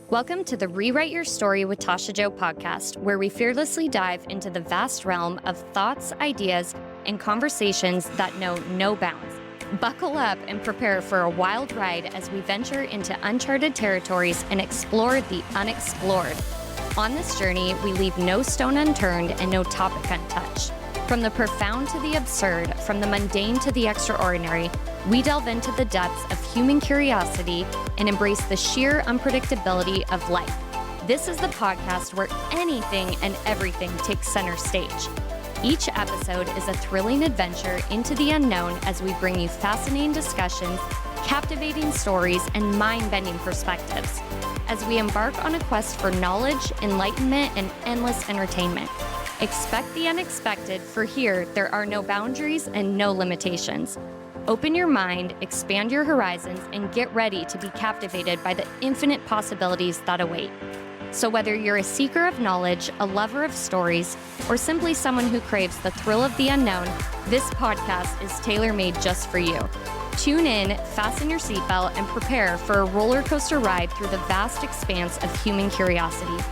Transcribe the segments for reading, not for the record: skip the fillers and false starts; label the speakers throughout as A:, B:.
A: Welcome to the Rewrite Your Story with Tasha Jo podcast, where we fearlessly dive into the vast realm of thoughts, ideas, and conversations that know no bounds. Buckle up and prepare for a wild ride as we venture into uncharted territories and explore the unexplored. On this journey, we leave no stone unturned and no topic untouched. From the profound to the absurd, from the mundane to the extraordinary, we delve into the depths of human curiosity and embrace the sheer unpredictability of life. This is the podcast where anything and everything takes center stage. Each episode is a thrilling adventure into the unknown as we bring you fascinating discussions, captivating stories, and mind-bending perspectives as we embark on a quest for knowledge, enlightenment, and endless entertainment. Expect the unexpected, for here there are no boundaries and no limitations. Open your mind, expand your horizons, and get ready to be captivated by the infinite possibilities that await. So whether you're a seeker of knowledge, a lover of stories, or simply someone who craves the thrill of the unknown, this podcast is tailor-made just for you. Tune in, fasten your seatbelt, and prepare for a roller coaster ride through the vast expanse of human curiosity.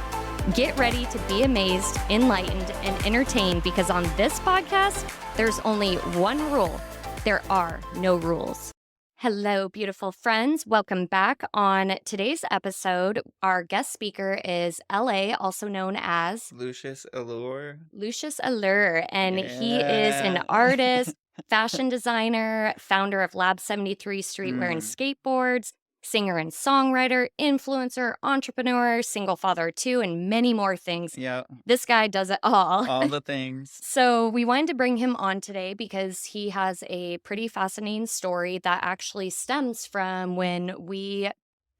A: Get ready to be amazed, enlightened, and entertained, because on this podcast, there's only one rule. There are no rules. Hello, beautiful friends. Welcome back. On today's episode, our guest speaker is LA, also known as
B: Lucius Allure.
A: Lucius Allure, and he is an artist, fashion designer, founder of LAb73 Streetwear and Skateboards, singer and songwriter, influencer, entrepreneur, single father of two, and many more things.
B: Yeah.
A: This guy does it all.
B: All the things.
A: So we wanted to bring him on today because he has a pretty fascinating story that actually stems from when we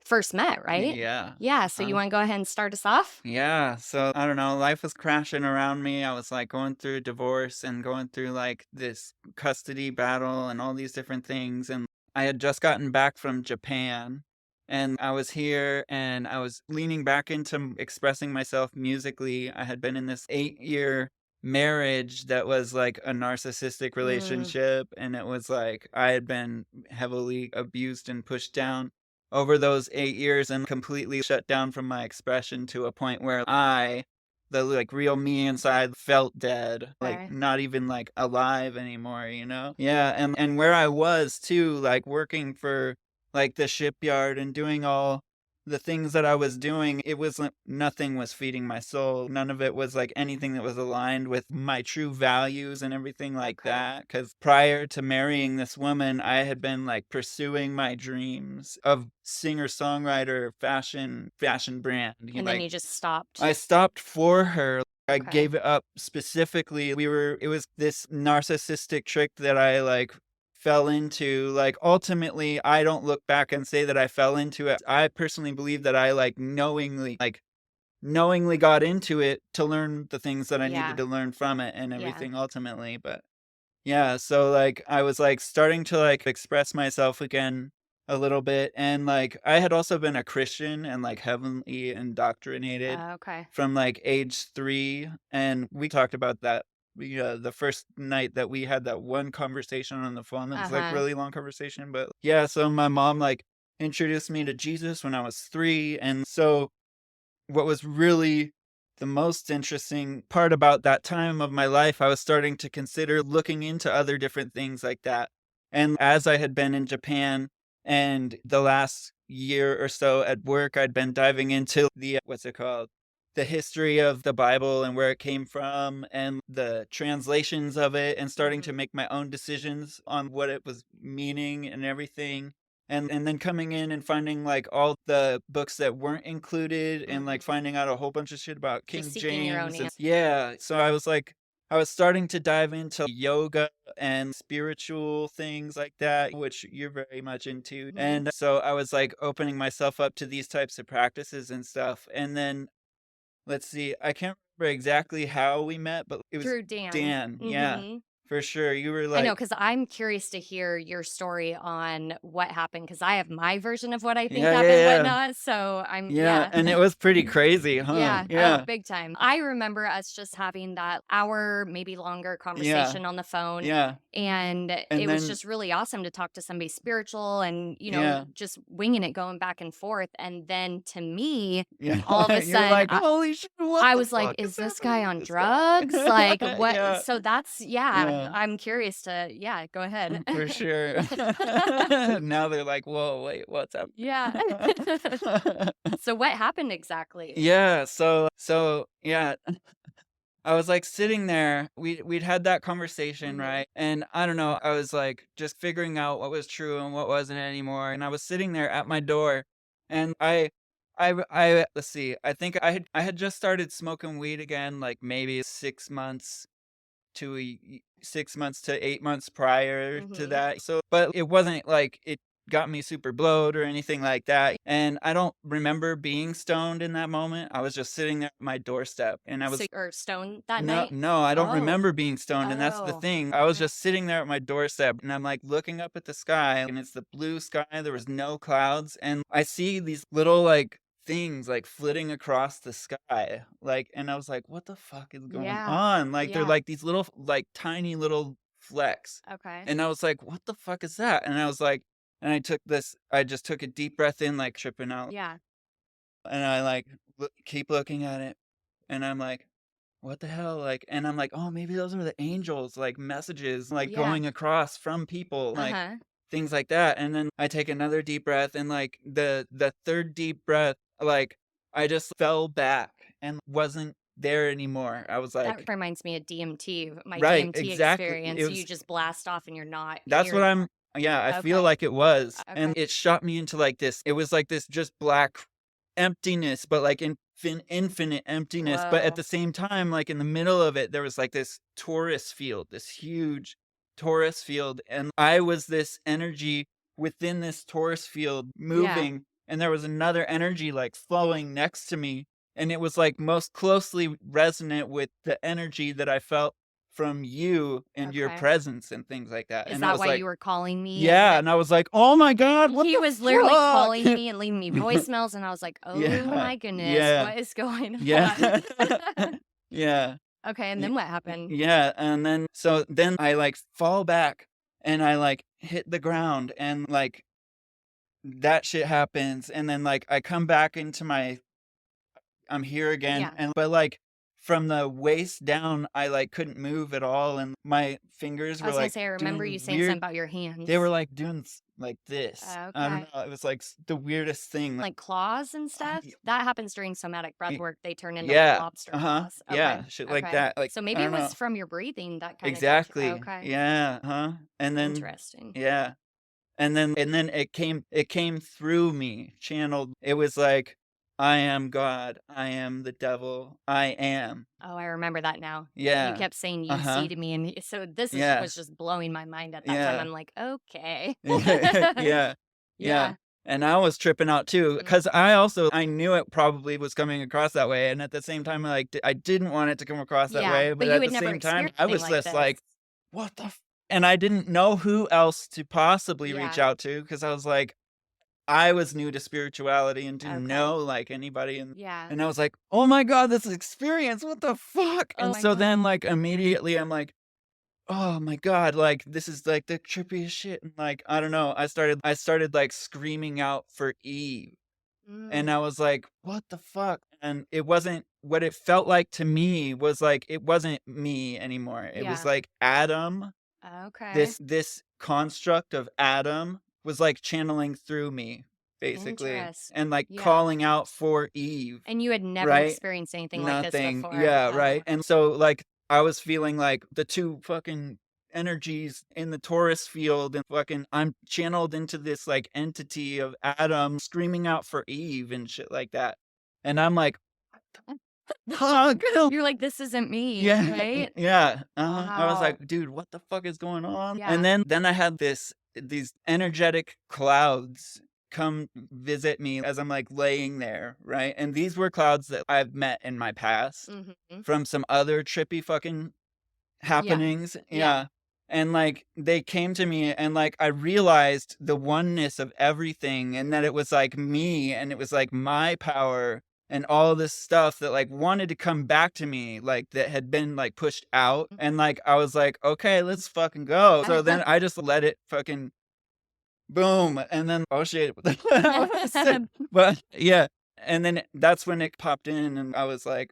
A: first met, right?
B: Yeah.
A: Yeah. So you want to go ahead and start us off?
B: Yeah. So I don't know. Life was crashing around me. I was like going through a divorce and going through like this custody battle and all these different things. And I had just gotten back from Japan. And I was here and I was leaning back into expressing myself musically. I had been in this 8-year marriage that was like a narcissistic relationship. And it was like I had been heavily abused and pushed down over those 8 years and completely shut down from my expression to a point where the like real me inside, felt dead, like not even like alive anymore, you know? Yeah. And where I was too, like working for like the shipyard and doing all the things that I was doing, it was like nothing was feeding my soul. None of it was like anything that was aligned with my true values and everything like that. Because prior to marrying this woman, I had been like pursuing my dreams of singer-songwriter, fashion brand.
A: And then you just stopped.
B: I stopped for her. I gave it up specifically. It was this narcissistic trick that I like fell into. Like ultimately I don't look back and say that I fell into it. I personally believe that I like knowingly got into it to learn the things that I needed to learn from it and everything ultimately. But yeah, so like I was like starting to like express myself again a little bit, and like I had also been a Christian and like heavily indoctrinated from like age 3, and we talked about that. The first night that we had that one conversation on the phone, that was like really long conversation, but yeah, so my mom like introduced me to Jesus when I was 3. And so what was really the most interesting part about that time of my life, I was starting to consider looking into other different things like that. And as I had been in Japan and the last year or so at work, I'd been diving into the the history of the Bible and where it came from and the translations of it, and starting to make my own decisions on what it was meaning and everything. And then coming in and finding like all the books that weren't included and like finding out a whole bunch of shit about King James. So I was starting to dive into yoga and spiritual things like that, which you're very much into. And so I was like opening myself up to these types of practices and stuff. And then let's see, I can't remember exactly how we met, but it was
A: Through Dan.
B: Dan, yeah. For sure. You were
A: I know,
B: like,
A: because I'm curious to hear your story on what happened, because I have my version of what I think
B: yeah, yeah,
A: happened,
B: yeah.
A: whatnot. So
B: Yeah. And it was pretty crazy, huh?
A: Yeah. Oh,
B: Yeah.
A: big time. I remember us just having that hour, maybe longer
B: Yeah.
A: conversation on the phone.
B: Yeah.
A: And
B: And
A: it was
B: then,
A: just really awesome to talk to somebody spiritual and,
B: yeah.
A: just winging it, going back and forth. And then to me,
B: Yeah.
A: all of a
B: You're
A: sudden,
B: like, holy shit, what
A: I
B: the
A: was like,
B: fuck is
A: is this
B: happening
A: guy
B: with
A: on
B: this guy?
A: drugs? Like, what?
B: Yeah.
A: So that's, yeah,
B: Yeah.
A: I'm curious to, yeah, go ahead.
B: For sure. Now they're like, whoa, wait, what's up?
A: Yeah. So what happened exactly?
B: Yeah, yeah, I was like sitting there. We'd had that conversation,
A: Hmm.
B: right? And I don't know, I was like just figuring out what was true and what wasn't anymore. And I was sitting there at my door, and I let's see, I think I had just started smoking weed again, like maybe 6 months to 6 months to 8 months prior to
A: Hmm.
B: that. So, but it wasn't like it got me super blowed or anything like that. And I don't remember being stoned in that moment. I was just sitting there at my doorstep, and I
A: So,
B: was
A: or stoned that
B: no,
A: night?
B: no, I don't
A: Oh,
B: remember being stoned. And that's the
A: oh,
B: thing. I was
A: okay.
B: just sitting there at my doorstep, and I'm like looking up at the sky, and it's the blue sky. There was no clouds. And I see these little like things like flitting across the sky. Like, and I was like, what the fuck is going
A: Yeah.
B: on? Like, they're
A: Yeah.
B: like these little, like tiny little flecks.
A: Okay.
B: And I was like, what the fuck is that? And I was like, and I just took a deep breath in, like tripping out.
A: Yeah.
B: And I like keep looking at it. And I'm like, what the hell? Like, and I'm like, oh, maybe those are the angels, like messages, like
A: Yeah.
B: going across from people, like
A: Uh-huh.
B: things like that. And then I take another deep breath, and like the third deep breath, like I just fell back and wasn't there anymore. I was
A: That
B: like,
A: reminds me of DMT, my
B: right,
A: DMT
B: exactly. It
A: experience. You
B: was
A: just blast off and you're not
B: that's what
A: here.
B: I'm yeah, I feel
A: Okay.
B: like it was.
A: Okay.
B: And it shot me into like this. It was like this just black emptiness, but like infinite emptiness. But at
A: Whoa.
B: the same time, like in the middle of it, there was like this torus field, this huge torus field. And I was this energy within this torus field
A: Yeah.
B: moving. And there was another energy like flowing next to me. And it was like most closely resonant with the energy that I felt from you and your
A: Okay.
B: presence and things like that.
A: Is
B: And I
A: that
B: was
A: why
B: like,
A: you were calling me?
B: yeah. And I was like, oh my God, what
A: He
B: the
A: was literally
B: fuck?
A: calling me and leaving me voicemails, and I was like, oh
B: Yeah.
A: my goodness,
B: Yeah.
A: what is going
B: Yeah.
A: on?
B: Yeah.
A: Okay. And then what happened?
B: Yeah. And then, so then I like fall back, and I like hit the ground, and like that shit happens. And then like I come back into I'm here again.
A: Yeah.
B: And, but like from the waist down, I like couldn't move at all. And my fingers
A: I
B: were
A: was gonna
B: like
A: say, I remember you
B: doing
A: saying something
B: weird,
A: about your
B: they were
A: hands.
B: like doing like this. I don't
A: Okay.
B: know. It was like the weirdest thing.
A: Like claws and stuff?
B: Y-
A: That happens during somatic breath
B: y-
A: work. They turn into like
B: yeah.
A: lobster
B: Uh-huh.
A: claws. Okay.
B: Yeah. Shit like
A: Okay.
B: that. Like,
A: So
B: I
A: maybe it
B: don't
A: was
B: know.
A: from your breathing that kind of got you.
B: Exactly.
A: Okay.
B: Yeah. Huh. And then,
A: Interesting.
B: yeah. And then it came through me, channeled. It was like, I am God. I am the devil. I am.
A: Oh, I remember that now. You
B: Yeah.
A: kept saying you
B: Uh-huh.
A: see to me. And so this
B: Yeah.
A: was just blowing my mind at that time.
B: Yeah.
A: I'm like, okay.
B: Yeah. Yeah.
A: Yeah.
B: And I was tripping out too,
A: Mm.
B: because I knew it probably was coming across that way. And at the same time, like, I didn't want it to come across that
A: Yeah.
B: way.
A: But
B: But
A: you
B: at the
A: had never
B: same time,
A: experienced
B: I
A: anything
B: was
A: like
B: just
A: this.
B: like, what the and I didn't know who else to possibly reach
A: Yeah.
B: out to, because I was like, I was new to spirituality and didn't
A: Okay.
B: know like anybody.
A: Yeah.
B: And I was like, oh my God, this experience, what the fuck?
A: Oh
B: And
A: my
B: so
A: God.
B: then like immediately I'm like, oh my God, like this is like the trippiest shit. And like, I don't know. I started like screaming out for Eve. And
A: Mm.
B: I was like, what the fuck? And it wasn't what it felt like to me was like it wasn't me anymore. It was
A: Yeah.
B: like Adam,
A: Okay.
B: this construct of Adam was like channeling through me, basically.
A: Interesting.
B: And like
A: Yeah.
B: calling out for Eve.
A: And you had never
B: Right?
A: experienced anything like this
B: Nothing.
A: before.
B: Yeah,
A: Oh,
B: right.
A: okay.
B: And so like I was feeling like the two fucking energies in the Taurus field, and fucking I'm channeled into this like entity of Adam screaming out for Eve and shit like that. And I'm like, fuck.
A: You're like, this isn't me,
B: Yeah.
A: right?
B: Yeah. I was
A: Wow.
B: like, dude, what the fuck is going on?
A: Yeah.
B: And then I had these energetic clouds come visit me as I'm like laying there, right? And these were clouds that I've met in my past
A: Mm-hmm.
B: from some other trippy fucking
A: Yeah.
B: happenings.
A: Yeah.
B: Yeah. And like they came to me and like I realized the oneness of everything and that it was like me and it was like my power and all this stuff that like wanted to come back to me, like that had been like pushed out. And like I was like, okay, let's fucking go. So then I just let it fucking boom. And then oh shit. But yeah. And then that's when it popped in and I was like,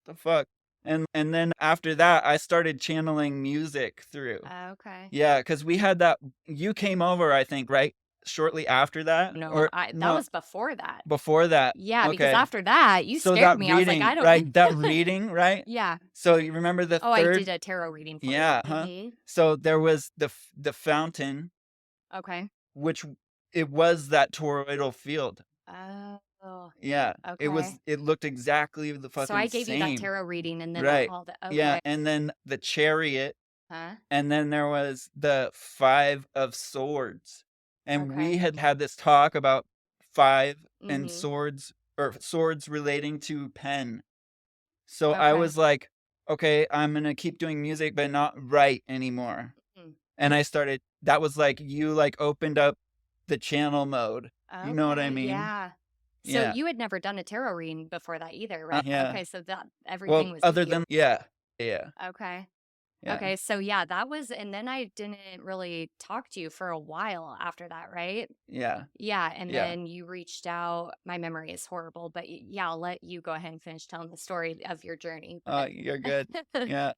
B: the fuck. And then after that, I started channeling music through.
A: Okay.
B: Yeah, because we had that. You came over, I think, right? Shortly after that?
A: No, that was before that.
B: Before that.
A: Yeah, because
B: Okay.
A: after that, you
B: So
A: scared
B: that
A: me. I was like,
B: reading,
A: I don't.
B: right? That reading, right?
A: Yeah.
B: So you remember the
A: Oh, I
B: third?
A: did a tarot reading for
B: Yeah.
A: you.
B: Huh?
A: Mhm.
B: So there was the fountain,
A: Okay.
B: which it was that toroidal field.
A: Oh,
B: Yeah.
A: okay.
B: It looked exactly the fucking
A: So I gave you that
B: same.
A: tarot reading and then
B: Right.
A: all the,
B: Yeah.
A: okay.
B: And then the chariot.
A: Huh?
B: And then there was the 5 of swords. And we
A: Okay.
B: had this talk about 5 and
A: Mhm.
B: swords or swords relating to pen. So I
A: Okay.
B: was like, okay, I'm going to keep doing music, but not write anymore.
A: Mhm.
B: And I started, that was like, you like opened up the channel mode. You know what I
A: Okay,
B: mean?
A: yeah. So
B: Yeah.
A: you had never done a tarot reading before that either, right?
B: Yeah.
A: Okay, so that
B: Well,
A: everything was
B: other
A: new.
B: than, yeah. Yeah.
A: Okay.
B: Yeah.
A: Okay, so yeah, that was, and then I didn't really talk to you for a while after that, right?
B: Yeah.
A: Yeah, and
B: Yeah.
A: then you reached out. My memory is horrible, but yeah, I'll let you go ahead and finish telling the story of your journey.
B: Oh,
A: But
B: you're good. Yeah.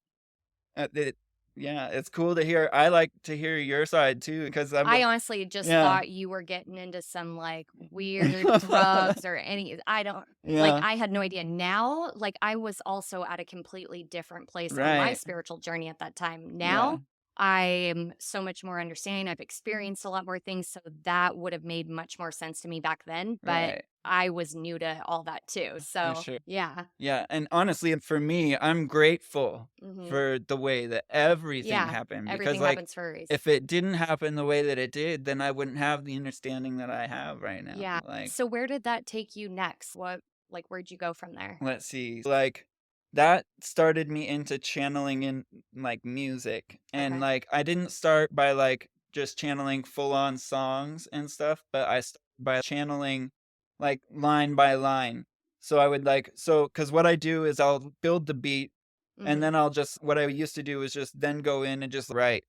B: Yeah, it's cool to hear. I like to hear your side too, because I'm
A: I honestly just
B: yeah.
A: thought you were getting into some like weird drugs or I don't like,
B: Yeah,
A: I had no idea. Now, like, I was also at a completely different place on my
B: right.
A: spiritual journey at that time.
B: Yeah,
A: Now, I'm so much more understanding. I've experienced a lot more things, so that would have made much more sense to me back then, but
B: right.
A: I was new to all that too.
B: For
A: So,
B: sure.
A: yeah.
B: Yeah, and honestly, for me, I'm grateful
A: Mhm.
B: for the way that everything
A: Yeah.
B: happened because,
A: Everything
B: like,
A: happens for a reason.
B: if it didn't happen the way that it did, then I wouldn't have the understanding that I have right now.
A: Yeah.
B: Like,
A: So where did that take you next? Where'd you go from there?
B: let's see, like, that started me into channeling in like music, and
A: Okay.
B: like I didn't start by like just channeling full on songs and stuff, but I started by channeling like line by line. So I would like because what I do is I'll build the beat, and
A: Mhm.
B: then I'll just what I used to do is just then go in and just write.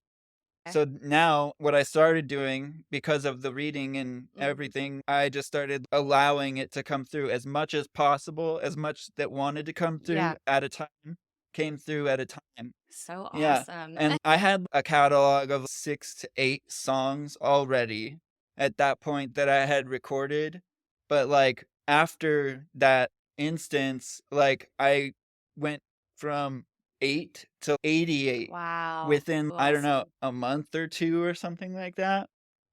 A: Okay.
B: So now what I started doing because of the reading and
A: Mhm.
B: everything, I just started allowing it to come through as much as possible, as much that wanted to come through
A: Yeah.
B: at a time, came through at a time.
A: So
B: Yeah.
A: awesome.
B: And I had a catalog of 6 to 8 songs already at that point that I had recorded. But like after that instance, like I went from 8 to 88
A: Wow.
B: within, I don't know,
A: Awesome.
B: a month or 2 or something like that.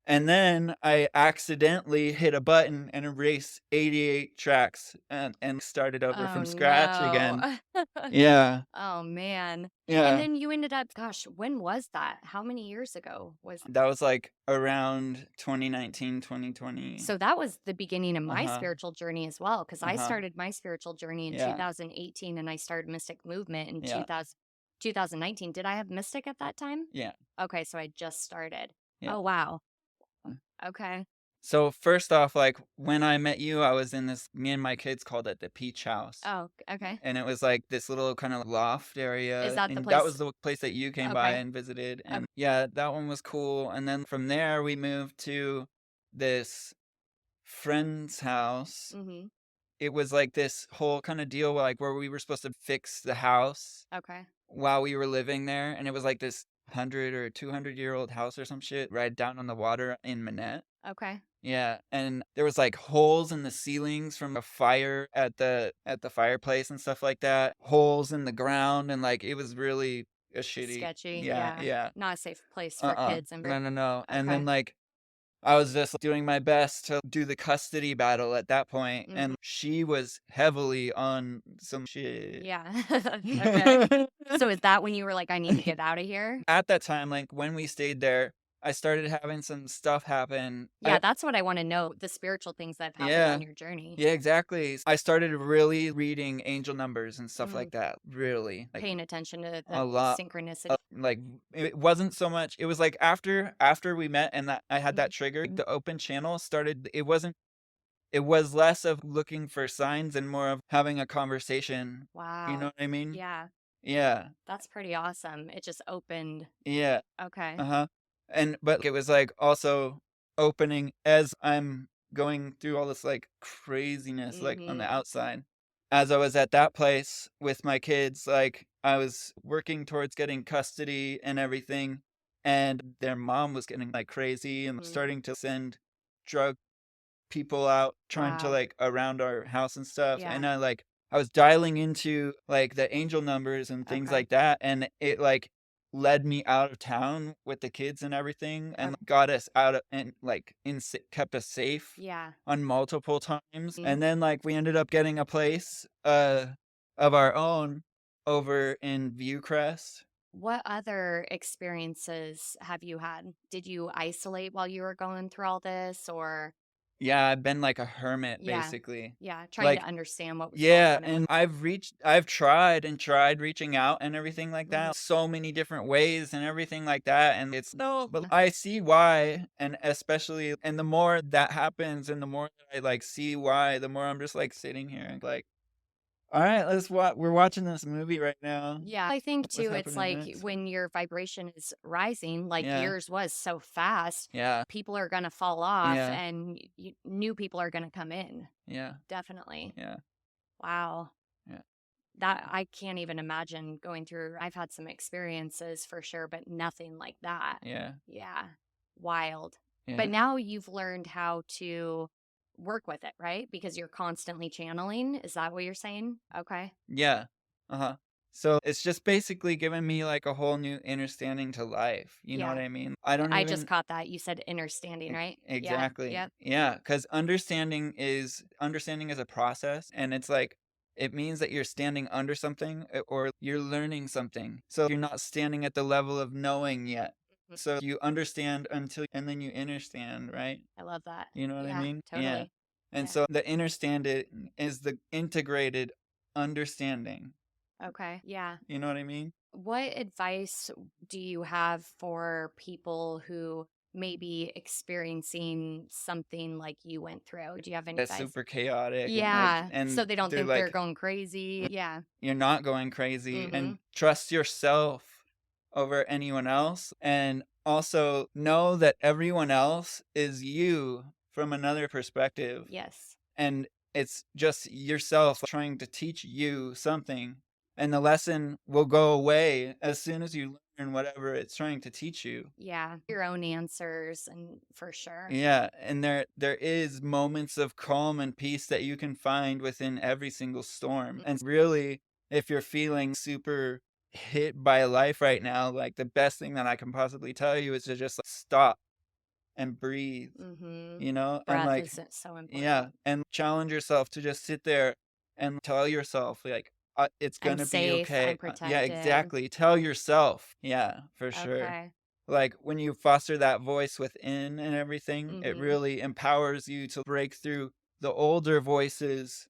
B: And then I accidentally hit a button and erased 88 tracks and started over
A: Oh
B: from scratch again.
A: no.
B: Yeah.
A: Oh man. And
B: Yeah.
A: then you ended up, gosh, when was that? How many years ago was
B: That was like around 2019, 2020.
A: So that was the beginning of my
B: Uh-huh.
A: spiritual journey as well, because I
B: Uh-huh.
A: started my spiritual journey in
B: Yeah.
A: 2018 and I started Mystic Movement in
B: Yeah.
A: 2019. Did I have Mystic at that time?
B: Yeah.
A: Okay, so I just started.
B: Yeah.
A: Oh wow. Okay.
B: So first off, like when I met you, I was in this, me and my kids called it the Peach House.
A: Oh, okay.
B: And it was like this little kind of loft
A: Is
B: area.
A: that the
B: And that
A: place?
B: was the place that you came by
A: Okay.
B: and visited.
A: Okay.
B: And yeah, that one was cool. And then from there, we moved to this friend's house.
A: Mm-hmm.
B: It was like this whole kind of deal like where we were supposed to fix the house
A: Okay.
B: while we were living there. And it was like this 100 or 200-year-old house or some shit right down on the water in Manette.
A: Okay.
B: Yeah, and there was like holes in the ceilings from a fire at the fireplace and stuff like that. Holes in the ground and like it was really a shitty.
A: Sketchy.
B: Yeah, yeah.
A: Not a safe place for kids and
B: No, no, no. And then
A: Okay.
B: like I was just doing my best to do the custody battle at that point,
A: Mhm.
B: and she was heavily on some shit.
A: Yeah. Okay. So is that when you were like, I need to get out of here?
B: At that time, like when we stayed there, I started having some stuff happen.
A: Yeah, that's what I want to know, the spiritual things that have happened on
B: Yeah.
A: your journey.
B: Yeah, exactly. I started really reading angel numbers and stuff
A: Mm,
B: like that. Really, like
A: paying attention to
B: a
A: the
B: lot.
A: synchronicity.
B: Like it wasn't so much. It was like after we met and that I had that
A: Mhm.
B: trigger, the open channel started. It wasn't. It was less of looking for signs and more of having a conversation. You know
A: Wow.
B: what I mean?
A: Yeah,
B: Yeah.
A: that's pretty awesome. It just opened.
B: Yeah.
A: Okay.
B: Uh-huh. But it was like also opening as I'm going through all this like craziness like on the
A: Mhm.
B: outside. As I was at that place with my kids, like I was working towards getting custody and everything, and their mom was getting like crazy and
A: Mhm.
B: starting to send drug people out trying to
A: Wow.
B: like around our house and stuff.
A: Yeah.
B: And I was dialing into like the angel numbers and things
A: Okay.
B: like that. And it like led me out of town with the kids and everything and
A: Okay.
B: got us out of and like kept us safe
A: Yeah.
B: on multiple times.
A: Mhm.
B: And then like we ended up getting a place of our own over in Viewcrest.
A: What other experiences have you had? Did you isolate while you were going through all this, or
B: Yeah, I've been like a hermit
A: yeah.
B: basically.
A: Yeah, trying to
B: Like
A: understand what was going
B: yeah,
A: on and what.
B: and I've tried and tried reaching out and everything like
A: Mhm.
B: that, so many different ways and everything like that, and it's no, but I see why, and especially and the more that happens and the more that I, like, see why, the more I'm just, like, sitting here and, like, "Alright, we're watching this movie right now.
A: Yeah, I think
B: What's
A: too, it's
B: happening
A: like
B: next?"
A: when your vibration is rising, like
B: Yeah,
A: yours was so fast,
B: yeah,
A: people are going to fall off
B: yeah,
A: and new people are going to come in.
B: yeah,
A: Definitely.
B: yeah,
A: Wow.
B: yeah,
A: That I can't even imagine going through. I've had some experiences for sure, but nothing like that.
B: yeah,
A: Yeah. Wild. But
B: yeah.
A: now you've learned how to work with it, right? Because you're constantly channeling. Is that what you're saying? Okay.
B: Yeah. Uh-huh. So it's just basically given me like a whole new understanding to life. You know what
A: Yeah.
B: I mean? I don't
A: I just
B: even
A: caught that. You said understanding, right? Yeah.
B: exactly.
A: Yep.
B: Yeah, because understanding is a process, and it's like it means that you're standing under something or you're learning something. So you're not standing at the level of knowing yet.
A: Mhm.
B: So you understand until and then you understand, right?
A: I love that.
B: You know what I
A: Yeah,
B: mean? Yeah.
A: totally.
B: And
A: Yeah.
B: so the understanding is the integrated understanding.
A: Okay. Yeah.
B: You know what I mean?
A: What advice do you have for people who may be experiencing something like you went through? Do you have any
B: That's
A: advice?
B: super chaotic
A: Yeah.
B: and
A: So they don't
B: they're
A: think they're
B: like,
A: going crazy. Yeah.
B: you're not going crazy
A: Mm-hmm.
B: and trust yourself over anyone else. And also know that everyone else is you from another perspective.
A: Yes.
B: And it's just yourself trying to teach you something. And the lesson will go away as soon as you learn whatever it's trying to teach you.
A: Yeah. Your own answers and for sure.
B: Yeah, and there is moments of calm and peace that you can find within every single storm. And really, if you're feeling super hit by life right now, like the best thing that I can possibly tell you is to just like, stop and breathe,
A: Mm-hmm.
B: you know? And
A: Breath
B: like
A: is so
B: yeah,
A: important.
B: and challenge yourself to just sit there and tell yourself like it's
A: I'm
B: going to be
A: safe.
B: okay.
A: I'm
B: Yeah,
A: protected.
B: exactly. Tell yourself. Yeah, for sure.
A: Okay.
B: Like when you foster that voice within and everything, it
A: Mm-hmm.
B: really empowers you to break through the older voices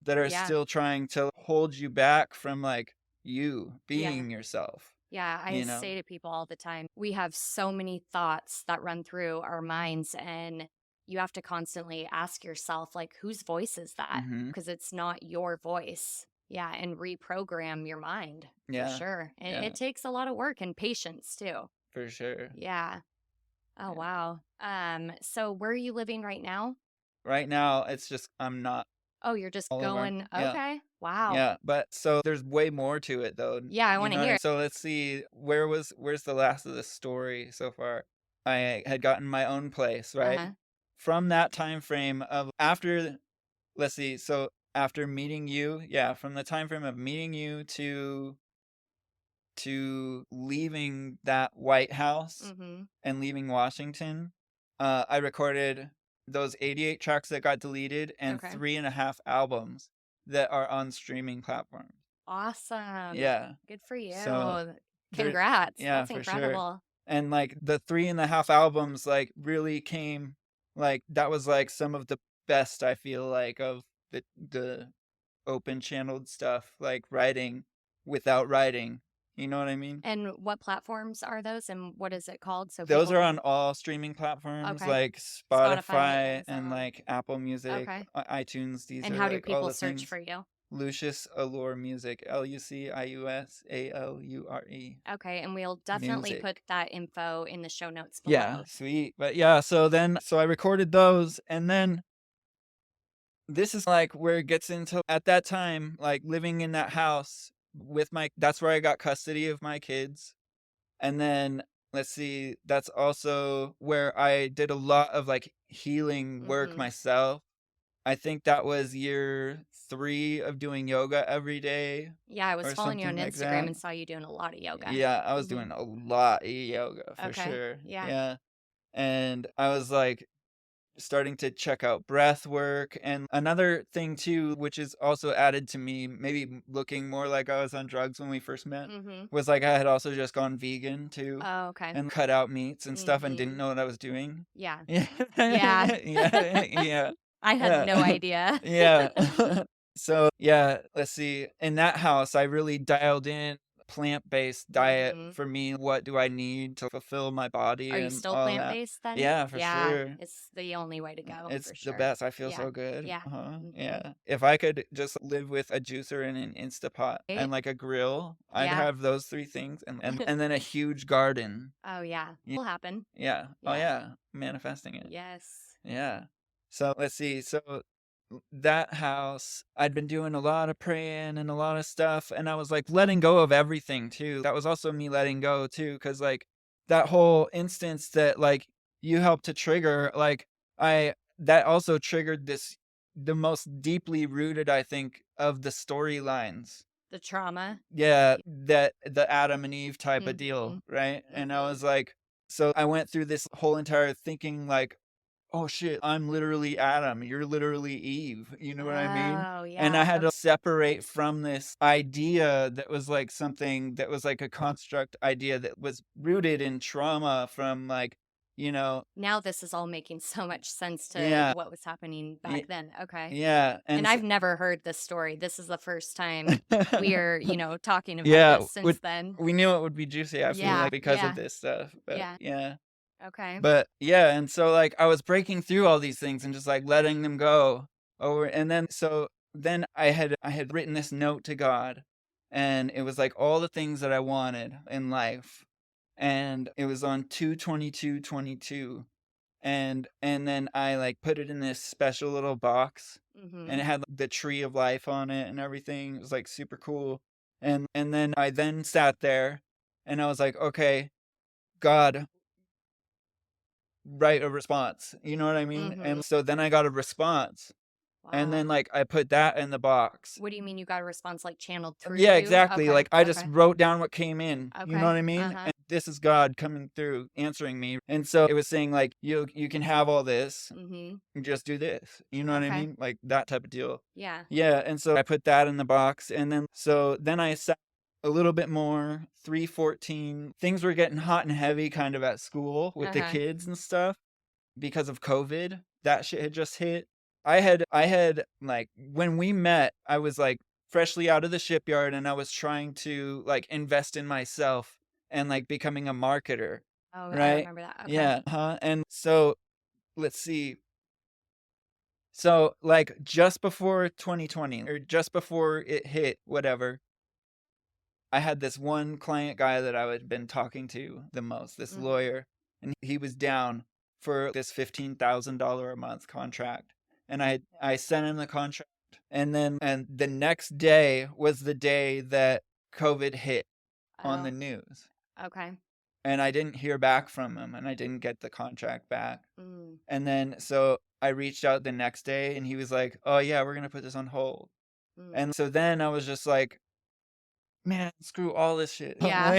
B: that are
A: Yeah.
B: still trying to hold you back from like you
A: Yeah.
B: being yourself,
A: Yeah, I
B: you know?
A: say to people all the time, we have so many thoughts that run through our minds, and you have to constantly ask yourself, like, whose voice is that?
B: Mhm.
A: Because it's not your voice. Yeah, and reprogram your mind for
B: Yeah.
A: sure. And
B: Yeah,
A: it takes a lot of work and patience too.
B: for sure.
A: Yeah. Oh,
B: Yeah.
A: wow. So where are you living right now?
B: Right now it's just I'm not
A: Oh, you're just
B: all of our
A: going,
B: yeah.
A: okay. Wow.
B: Yeah, but so there's way more to it though.
A: Yeah, I
B: You
A: want to
B: know what I
A: hear
B: mean?
A: it.
B: So let's see where's the last of the story so far? I had gotten my own place, right?
A: Uh-huh.
B: From that time frame of after let's see, so after meeting you, yeah, from the time frame of meeting you to leaving that White House
A: Mm-hmm.
B: and leaving Washington, I recorded those 88 tracks that got deleted and
A: Okay.
B: 3.5 albums that are on streaming platforms.
A: Awesome.
B: Yeah.
A: Good for
B: So
A: you.
B: there
A: Congrats.
B: yeah,
A: That's
B: for sure.
A: incredible.
B: And like the 3.5 albums like really came, like that was like some of the best, I feel like, of the open channeled stuff, like writing without writing. You know what I mean?
A: And what platforms are those and what is it called? So
B: Those
A: people
B: are
A: can.
B: on all streaming platforms
A: Okay.
B: like
A: Spotify,
B: Spotify and
A: Amazon.
B: like Apple Music,
A: Okay.
B: iTunes. These
A: And
B: are
A: how do
B: like all
A: people
B: the
A: search
B: things.
A: for you?
B: Lucius Allure Music, LuciusAllure
A: Okay. And we'll definitely
B: Music.
A: put that info in the show notes
B: Yeah,
A: below.
B: sweet. But yeah, so I recorded those, and then this is like where it gets into, at that time, like living in that house with that's where I got custody of my kids. And then let's see, that's also where I did a lot of like healing work
A: Mm-hmm.
B: myself. I think that was year 3 of doing yoga every day
A: Yeah, I was
B: or
A: following you on
B: something like
A: Instagram
B: that.
A: and saw you doing a lot of yoga.
B: Yeah, I was
A: Mm-hmm.
B: doing a lot of yoga for
A: Okay.
B: sure.
A: Yeah.
B: Yeah. And I was like starting to check out breath work. And another thing too, which is also added to me, maybe looking more like I was on drugs when we first met,
A: Mm-hmm.
B: was like I had also just gone vegan too
A: Oh, okay.
B: and cut out meats and stuff and didn't
A: Mm-hmm.
B: know what I was doing.
A: Yeah.
B: Yeah.
A: Yeah.
B: Yeah. Yeah.
A: I had
B: Yeah.
A: no idea.
B: Yeah. So, yeah, let's see. In that house, I really dialed in plant-based diet
A: Mm-hmm.
B: for me. What do I need to fulfill my body
A: Are you
B: and
A: still
B: all that?
A: plant-based then?
B: Yeah, for
A: Yeah,
B: sure.
A: it's the only way to go
B: It's
A: for
B: the
A: sure.
B: best. I feel
A: Yeah.
B: so good.
A: Yeah.
B: Uh-huh.
A: Mm-hmm.
B: Yeah. If I could just live with a juicer and an Instapot and
A: Right?
B: like a grill, I'd
A: Yeah.
B: have those 3 things and then a huge garden.
A: Oh, yeah.
B: Y-
A: Will happen.
B: Yeah. Oh
A: Yeah.
B: yeah. Manifesting it.
A: Yes.
B: Yeah. So let's see. So that house, I'd been doing a lot of praying and a lot of stuff, and I was like letting go of everything too. That was also me letting go too, because like that whole instance that like you helped to trigger, like that also triggered the most deeply rooted, I think, of the storylines.
A: The trauma.
B: Yeah, that the Adam and Eve type of
A: Mm-hmm.
B: deal, right? And I
A: Mm-hmm.
B: was like, so I went through this whole entire thinking like, oh shit, I'm literally Adam, you're literally Eve. You know what I mean?
A: Oh,
B: And I
A: yeah.
B: had
A: Okay.
B: to separate from this idea that was like something that was like a construct idea that was rooted in trauma from like, you know,
A: Now this is all making so much sense to
B: yeah,
A: what was happening
B: y-
A: back then. Okay.
B: yeah.
A: And
B: And
A: I've never heard this story. This is the first time we're, talking about
B: yeah,
A: this since then.
B: we knew it would be juicy, I feel
A: Yeah.
B: like, because of
A: Yeah.
B: this stuff. But
A: Yeah.
B: yeah.
A: Okay.
B: But yeah, and so like I was breaking through all these things and just like letting them go over, and then I had written this note to God, and it was like all the things that I wanted in life, and it was on 2/22/22, and then I like put it in this special little box,
A: Mm-hmm.
B: and it had like, the tree of life on it and everything. It was like super cool, and then I then sat there, and I was like, okay, God, write a response. You know what I mean?
A: Mm-hmm.
B: And so then I got a response. And
A: Wow.
B: then like I put that in the box.
A: What do you mean you got a response like channeled through
B: Yeah,
A: you?
B: exactly.
A: Okay.
B: Like I just
A: Okay.
B: wrote down what came in. You know
A: Okay.
B: what I mean?
A: Uh-huh.
B: And this is God coming through, answering me. And so it was saying like you can have all this.
A: Mm-hmm.
B: You just do this. You know what I
A: Okay.
B: mean? Like that type of deal.
A: Yeah.
B: Yeah, and so I put that in the box, and then I sat a little bit more, 3:14. Things were getting hot and heavy kind of at school with the
A: Uh-huh.
B: kids and stuff because of COVID. That shit had just hit. I had like when we met, I was like freshly out of the shipyard, and I was trying to like invest in myself and like becoming a marketer,
A: Oh, I
B: right?
A: remember that. Okay.
B: Yeah, and so let's see. So like just before 2020 or just before it hit, whatever, I had this one client guy that I had been talking to the most, this
A: Mm-hmm.
B: lawyer, and he was down for this $15,000 a month contract. And I sent him the contract, and the next day was the day that COVID hit on the
A: Oh,
B: news.
A: okay.
B: And I didn't hear back from him, and I didn't get the contract back.
A: Mm.
B: And then so I reached out the next day, and he was like, "Oh yeah, we're gonna put this on hold."
A: Mm.
B: And so then I was just like, man, screw all this shit.
A: Yeah.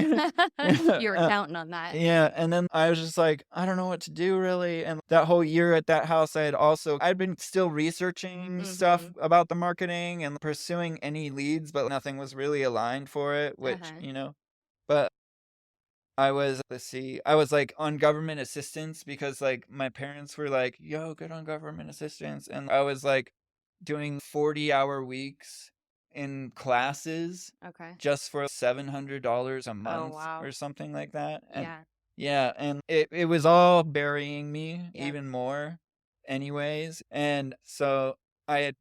A: You were
B: Uh,
A: counting on that.
B: yeah, and then I was just like, I don't know what to do really. And that whole year at that house, I'd been still researching stuff
A: Mm-hmm.
B: about the marketing and pursuing any leads, but nothing was really aligned for it, which,
A: Uh-huh.
B: but I was, let's see, I was like on government assistance because like my parents were like, yo, get on government assistance. And I was like doing 40-hour weeks in classes
A: Okay.
B: just for $700 a
A: Oh,
B: month
A: wow.
B: or something like that. And
A: Yeah.
B: yeah, and it was all burying me
A: Yep.
B: even more anyways. And so I had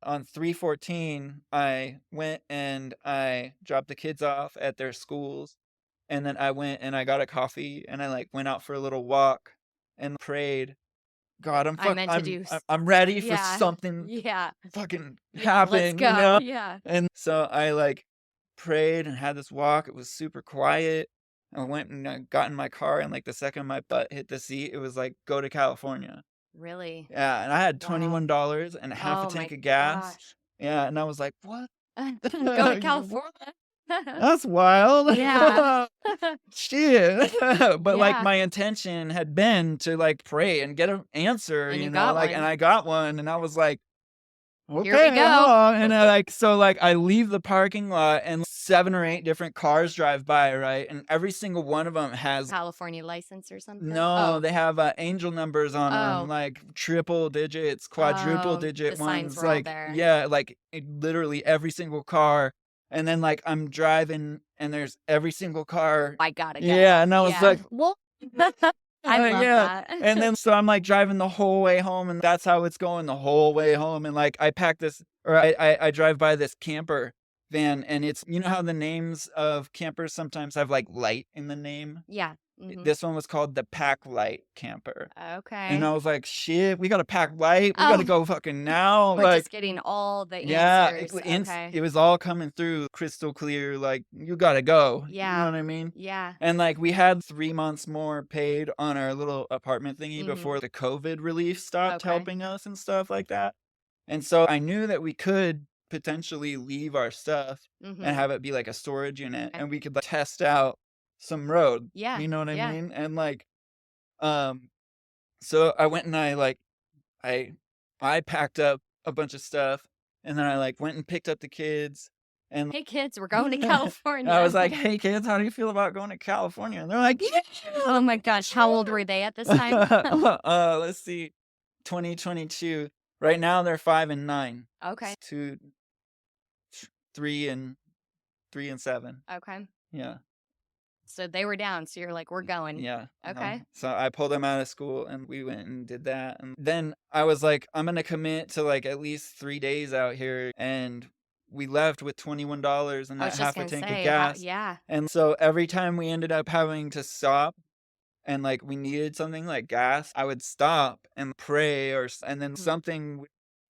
B: on 3/14, I went and I dropped the kids off at their schools. And then I went and I got a coffee and I like went out for a little walk and prayed. God,
A: I meant to do.
B: I'm ready for
A: Yeah.
B: something
A: Yeah.
B: fucking
A: Let's
B: happen, you
A: go.
B: know?
A: Yeah.
B: And so I like prayed and had this walk. It was super quiet. I went and I got in my car and like the second my butt hit the seat, it was like go to California.
A: Really?
B: Yeah, and I had
A: Wow.
B: $21 and half a
A: Oh
B: tank
A: my
B: of gas.
A: gosh.
B: Yeah, and I was like, what?
A: Go to California.
B: That's wild.
A: Yeah.
B: Shit. But like
A: Yeah.
B: my intention had been to like pray and get an answer,
A: And
B: you
A: you
B: know,
A: got
B: like, and
A: one.
B: I got one and I was like,
A: Here we
B: okay.
A: go.
B: And I like, so like I leave the parking lot and 7 or 8 different cars drive by, right? And every single one of them has,
A: California license or something?
B: no,
A: Oh.
B: they have angel numbers on them,
A: Oh.
B: like triple digits, quadruple
A: Oh,
B: digit
A: the signs
B: ones,
A: were all
B: like,
A: there.
B: yeah, like literally every single car. And then like I'm driving and there's every single car.
A: I gotta go.
B: Yeah, and I was
A: Yeah.
B: like,
A: Well, I love
B: yeah.
A: that.
B: And then so I'm like driving the whole way home, and that's how it's going the whole way home. And like I pack this, or I drive by this camper van, and it's, you know how the names of campers sometimes have like light in the name.
A: Yeah. Mhm.
B: This one was called the Pack Light Camper. And
A: Okay.
B: I was like, shit, we got to pack light. We got to
A: Oh,
B: go fucking now.
A: we're
B: Like,
A: just getting all the
B: yeah,
A: answers. Okay.
B: it was all coming through crystal clear. Like, you got to go. You know
A: Yeah.
B: what I mean?
A: Yeah.
B: And like, we had 3 months more paid on our little apartment thingy
A: Mhm.
B: before the COVID relief stopped
A: Okay.
B: helping us and stuff like that. And so I knew that we could potentially leave our stuff and
A: Mhm.
B: have it be like a storage unit,
A: Okay.
B: and we could like test out some road.
A: Yeah.
B: You know what I
A: Yeah.
B: mean? And like, so I went and I like, I packed up a bunch of stuff, and then I like went and picked up the kids, and
A: Hey kids, we're going to
B: I
A: California.
B: was like, hey kids, how do you feel about going to California? And they're like, yeah.
A: Oh my gosh, how old were they at this time?
B: Let's see, 2022. Right now they're 5 and 9.
A: Okay.
B: 2, 3 and 7.
A: Okay.
B: Yeah.
A: So they were down. So you're like, we're going.
B: Yeah.
A: Okay.
B: So I pulled them out of school and we went and did that. And then I was like, I'm going to commit to like at least 3 days out here. And we left with $21 and
A: I
B: that
A: was just
B: half a
A: gonna
B: tank of
A: say,
B: gas.
A: yeah.
B: And so every time we ended up having to stop and like we needed something like gas, I would stop and pray, and then
A: Mhm.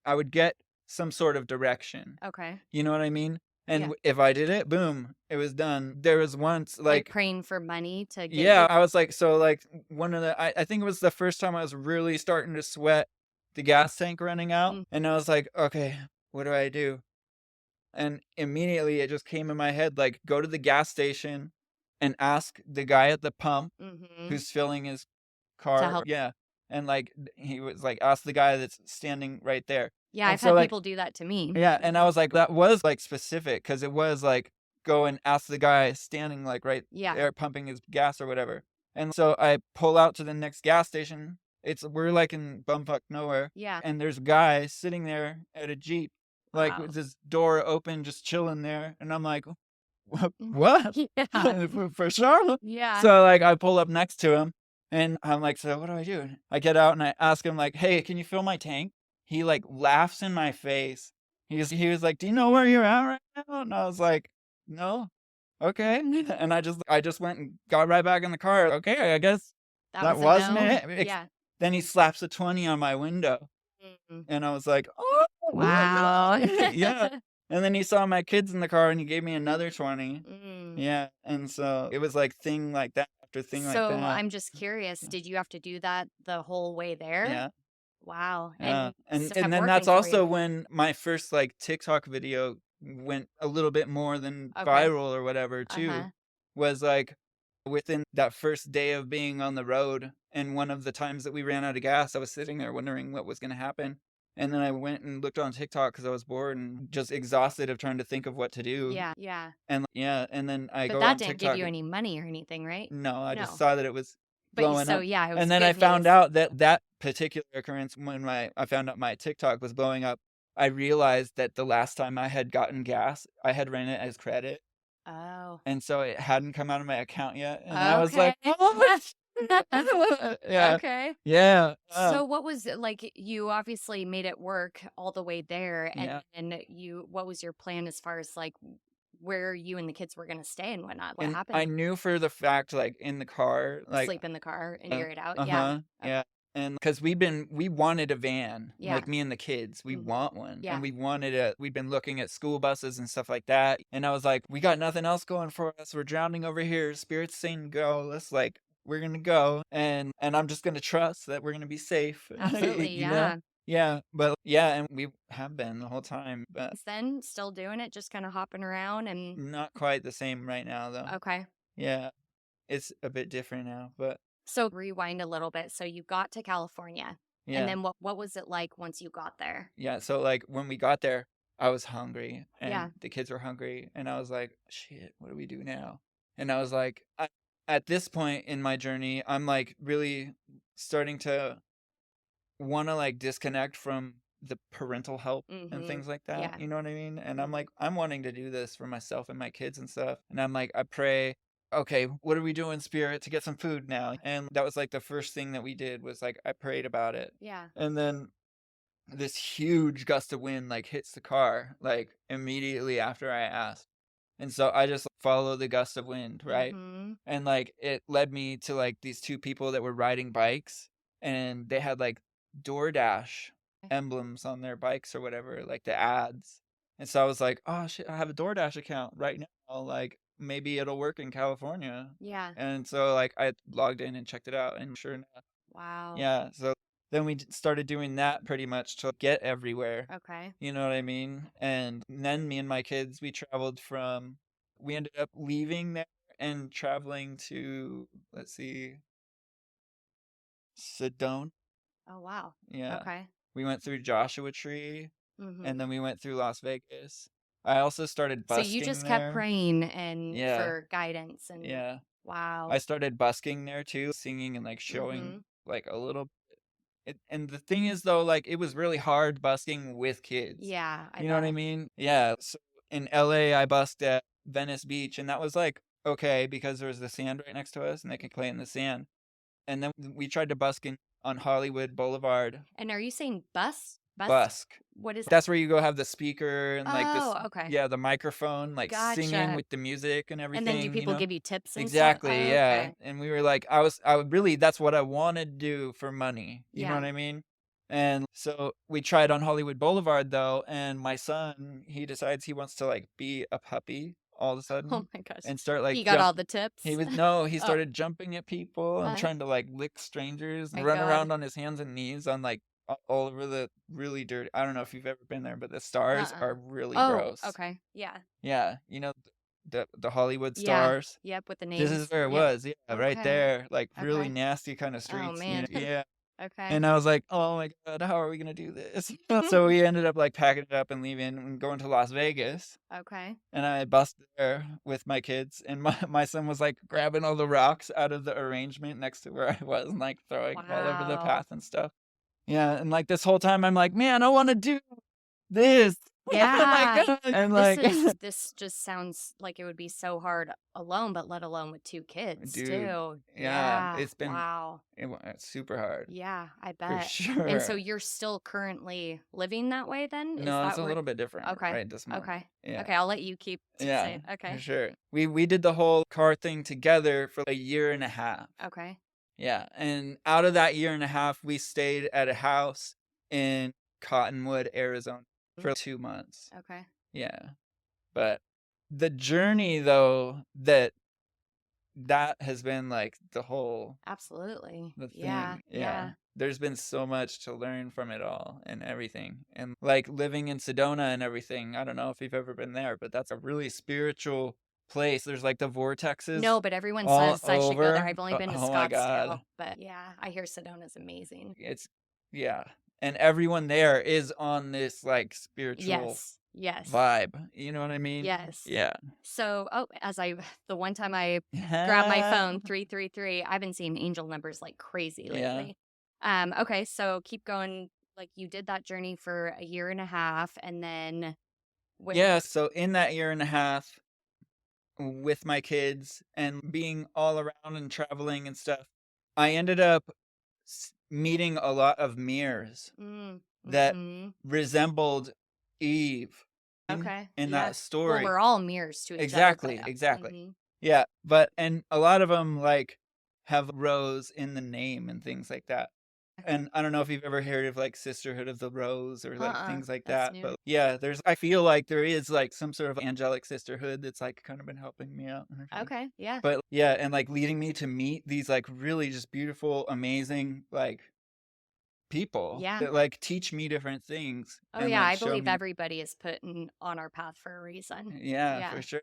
B: I would get some sort of direction.
A: Okay.
B: You know what I mean? And
A: Yeah.
B: if I did it, boom, it was done. There was once
A: Like
B: like,
A: praying for money to get
B: yeah,
A: you.
B: I was like, so like one of the, I think it was the first time I was really starting to sweat the gas tank running out.
A: Mm.
B: And I was like, okay, what do I do? And immediately it just came in my head, like, go to the gas station and ask the guy at the pump
A: Mhm.
B: who's filling his
A: To
B: car.
A: help.
B: Yeah. And like, he was like, ask the guy that's standing right there.
A: Yeah,
B: And
A: I've
B: so
A: had
B: like,
A: people do that to me.
B: yeah. And I was like, that was like specific because it was like, go and ask the guy standing like right
A: Yeah.
B: there pumping his gas or whatever. And so I pull out to the next gas station. We're like in bumfuck nowhere.
A: Yeah.
B: And there's a guy sitting there at a Jeep, like
A: Wow.
B: with his door open, just chilling there. And I'm like, what?
A: Yeah.
B: For sure.
A: Yeah.
B: So like I pull up next to him and I'm like, so what do I do? I get out and I ask him like, hey, can you fill my tank? He like laughs in my face. He was like, do you know where you're at right now? And I was like, no. Okay. And I just went and got right back in the car. Okay, I guess that
A: was a
B: wasn't
A: no.
B: it.
A: Yeah.
B: Then he slaps a 20 on my window.
A: Mhm.
B: And I was like, oh
A: Wow.
B: yeah. And then he saw my kids in the car and he gave me another 20.
A: Mm.
B: Yeah. And so it was like thing like that after thing like
A: So
B: that.
A: I'm just curious, did you have to do that the whole way there?
B: Yeah.
A: Wow.
B: Yeah.
A: And
B: And
A: so kept
B: then that's
A: working for
B: also
A: you.
B: when my first like TikTok video went a little bit more than
A: Okay.
B: viral or whatever too.
A: Uh-huh.
B: Was like within that first day of being on the road, and one of the times that we ran out of gas, I was sitting there wondering what was going to happen. And then I went and looked on TikTok because I was bored and just exhausted of trying to think of what to do.
A: Yeah. Yeah.
B: And yeah, and then I
A: But
B: go
A: that
B: on
A: didn't give
B: TikTok.
A: you any money or anything, right?
B: No, I just
A: No.
B: saw that it was
A: But
B: blowing
A: so
B: up.
A: yeah, it was
B: And then I
A: good
B: found
A: news.
B: out that that particular occurrence, when I found out my TikTok was blowing up, I realized that the last time I had gotten gas, I had ran it as credit.
A: Oh.
B: And so it hadn't come out of my account yet. And I was like,
A: Okay.
B: oh, yeah,
A: Okay.
B: yeah,
A: So what was it like? You obviously made it work all the way there,
B: yeah.
A: and what was your plan as far as like where you and the kids were gonna stay and whatnot? What
B: And I
A: happened?
B: knew for the fact, like in the car, like,
A: Sleep in the car and air it out? Yeah.
B: uh-huh,
A: Okay.
B: yeah. And because we wanted a van,
A: Yeah.
B: like me and the kids, we
A: Mhm.
B: want one.
A: Yeah.
B: And we'd been looking at school buses and stuff like that. And I was like, we got nothing else going for us. We're drowning over here. Spirit's saying go. We're gonna go. And I'm just gonna trust that we're gonna be safe.
A: Absolutely.
B: You know?
A: Yeah.
B: Yeah. But yeah, and we have been the whole time. But
A: Since then, still doing it, just kind of hopping around and
B: not quite the same right now though.
A: okay.
B: Yeah. It's a bit different now. But
A: So rewind a little bit. So you got to California, and
B: yeah.
A: then what was it like once you got there?
B: Yeah, so, like, when we got there, I was hungry,
A: Yeah.
B: and the kids were hungry, and I was like, "Shit, what do we do now?" And I was like, at this point in my journey, I'm, like, really starting to wanna, like, disconnect from the parental help and
A: Mm-hmm.
B: things like that,
A: Yeah.
B: you know what I mean? And I'm
A: Mhm.
B: like, I'm wanting to do this for myself and my kids and stuff, and I'm like, I pray, "Okay, what are we doing, Spirit, to get some food now?" And that was, like, the first thing that we did was, like, I prayed about it,
A: Yeah.
B: and then this huge gust of wind like hits the car like immediately after I asked. And so I just follow the gust of wind, right?
A: Mm-hmm.
B: And like it led me to like these two people that were riding bikes and they had like DoorDash emblems on their bikes or whatever, like the ads. And so I was like, "Oh shit, I have a DoorDash account right now. Like maybe it'll work in California."
A: Yeah.
B: And so like I logged in and checked it out and sure enough,
A: Wow.
B: yeah, so then we started doing that pretty much to get everywhere.
A: Okay.
B: You know what I mean? And then me and my kids, we ended up leaving there and traveling to, let's see, Sedona.
A: Oh wow.
B: Yeah.
A: Okay.
B: We went through Joshua Tree and
A: Mm-hmm.
B: then we went through Las Vegas. I also started
A: So you
B: busking
A: just kept
B: there.
A: praying and
B: Yeah.
A: for guidance and
B: Yeah.
A: wow.
B: I started busking there too, singing and like
A: Mm-hmm.
B: showing like a little. And the thing is though, like it was really hard busking with kids.
A: Yeah, I
B: You know what I
A: bet.
B: mean? Yeah. So in LA, I busked at Venice Beach, and that was like okay because there was the sand right next to us, and they could play in the sand. And then we tried to busk on Hollywood Boulevard.
A: And are you saying bus? Bus?
B: Busk.
A: What is that?
B: That's where you go have the speaker and like this,
A: Oh, okay.
B: yeah, the microphone, like singing
A: Gotcha.
B: with the music and
A: And then do
B: everything.
A: people give you tips and stuff?
B: Exactly,
A: Oh,
B: yeah.
A: okay.
B: And we were like, I would really, that's what I wanted to do for money. You know
A: Yeah.
B: what I mean? And so we tried on Hollywood Boulevard though, and my son, he decides he wants to like be a puppy all of a
A: Oh
B: sudden
A: my gosh.
B: and start like
A: You got all the tips?
B: he
A: Oh,
B: started jumping at people and
A: uh,
B: trying to like lick strangers and
A: my
B: run
A: God.
B: around on his hands and knees on like all over the really dirty. I don't know if you've ever been there, but the stars
A: Uh-uh.
B: are really
A: Oh,
B: gross.
A: okay. Yeah.
B: Yeah, you know the Hollywood
A: Yeah.
B: stars.
A: Yep, with the
B: This is
A: names.
B: where it
A: Yep.
B: was, yeah, right
A: Okay.
B: there, like really
A: Okay.
B: nasty kind of
A: Oh
B: streets,
A: man.
B: yeah.
A: Okay.
B: And I was like, "Oh my God, how are we gonna do this?" So we ended up like packing it up and leaving and going to Las Vegas.
A: Okay.
B: And I busted there with my kids, and my son was like grabbing all the rocks out of the arrangement next to where I was and like throwing them all over the
A: Wow.
B: path and stuff. Yeah, and like this whole time I'm like, man, I want to do this.
A: Yeah.
B: And like,
A: This just sounds like it would be so hard alone, but let alone with two kids
B: dude,
A: too.
B: yeah,
A: Yeah.
B: it's been
A: Wow.
B: it's super hard
A: Yeah, I
B: for
A: bet. And so
B: sure.
A: you're still currently living that way then? Is
B: No, it's
A: that
B: a
A: where
B: little bit different
A: okay.
B: right this moment.
A: Okay.
B: Yeah.
A: Okay, I'll let you keep
B: Yeah,
A: saying.
B: for
A: Okay.
B: sure. We did the whole car thing together for a year and a half.
A: Okay.
B: Yeah, and out of that year and a half, we stayed at a house in Cottonwood, Arizona for 2 months.
A: Okay.
B: Yeah. But the journey though that has been like
A: Absolutely.
B: the
A: Yeah.
B: thing. Yeah.
A: Yeah.
B: There's been so much to learn from it all and everything. And like living in Sedona and everything. I don't know if you've ever been there, but that's a really spiritual place. There's like the vortexes
A: No, but everyone
B: all
A: says I should go there.
B: over.
A: I've only been to
B: Oh my God.
A: Scottsdale, but yeah, I hear Sedona's amazing.
B: It's yeah. and everyone there is on this like spiritual
A: Yes.
B: vibe. You know what I mean?
A: Yes.
B: Yeah.
A: So, the one time I grabbed my phone, 333, I've been seeing angel numbers like crazy
B: Yeah.
A: lately. Okay, so keep going. Like you did that journey for a year and a half, and then
B: Yeah. So in that year and a half with my kids and being all around and traveling and stuff, I ended up meeting a lot of mirrors that resembled Eve
A: Okay.
B: in
A: Yeah.
B: that story.
A: Well, we're all mirrors to each
B: Exactly,
A: other.
B: exactly. Yeah, and a lot of them like have rose in the name and things like that. And I don't know if you've ever heard of like Sisterhood of the Rose or like things like
A: That's
B: that,
A: new.
B: but yeah, I feel like there is like some sort of angelic sisterhood that's like kind of been helping me out. And everything.
A: Okay. Yeah.
B: But yeah, and like leading me to meet these like really just beautiful, amazing like people
A: Yeah.
B: that like teach me different things.
A: Oh
B: and,
A: yeah,
B: like,
A: I
B: show
A: believe
B: me.
A: everybody is put on our path for a reason.
B: Yeah, for sure.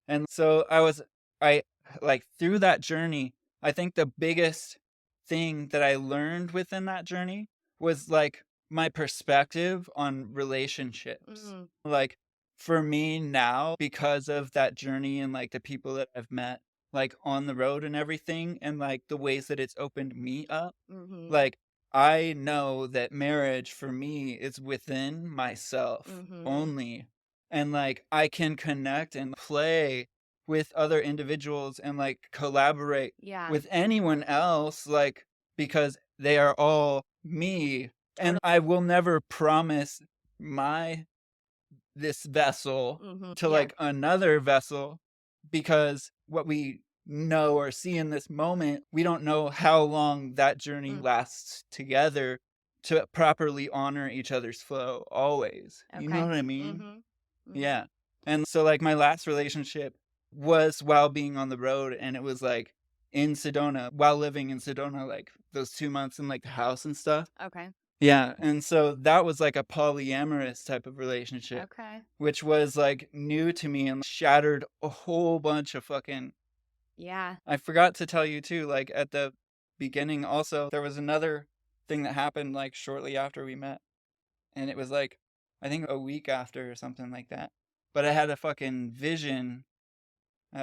B: And so I like through that journey, I think the biggest thing that I learned within that journey was like my perspective on relationships. Like for me now, because of that journey and like the people that I've met, like on the road and everything, and like the ways that it's opened me up, like I know that marriage for me is within myself only. And like I can connect and play with other individuals and like collaborate with anyone else, like because they are all me. And I will never promise this vessel to like another vessel, because what we know or see in this moment, we don't know how long that journey lasts together to properly honor each other's flow always. You know what I mean? Yeah. And so like my last relationship was while being on the road, and it was like in Sedona, while living in Sedona, like those 2 months in like the house and stuff.
A: Okay.
B: Yeah. And so that was like a polyamorous type of relationship.
A: Okay.
B: Which was like new to me and shattered a whole bunch of fucking.
A: Yeah.
B: I forgot to tell you too, like at the beginning also, there was another thing that happened like shortly after we met. And it was like, I think a week after or something like that. But I had a fucking vision.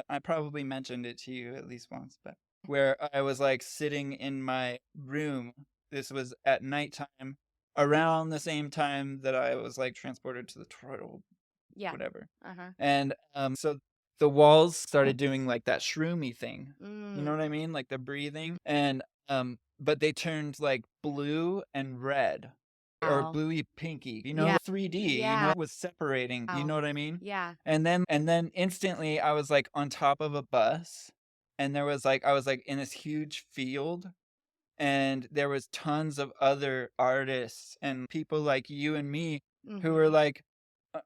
B: I probably mentioned it to you at least once, but where I was like sitting in my room. This was at nighttime, around the same time that I was like transported to the turtle, whatever. And so the walls started doing like that shroomy thing. You know what I mean? Like the breathing. And but they turned like blue and red. Or bluey pinky, 3D, it was separating, you know what I mean?
A: Yeah.
B: And then instantly I was like on top of a bus, and I was like in this huge field, and there was tons of other artists and people like you and me who were like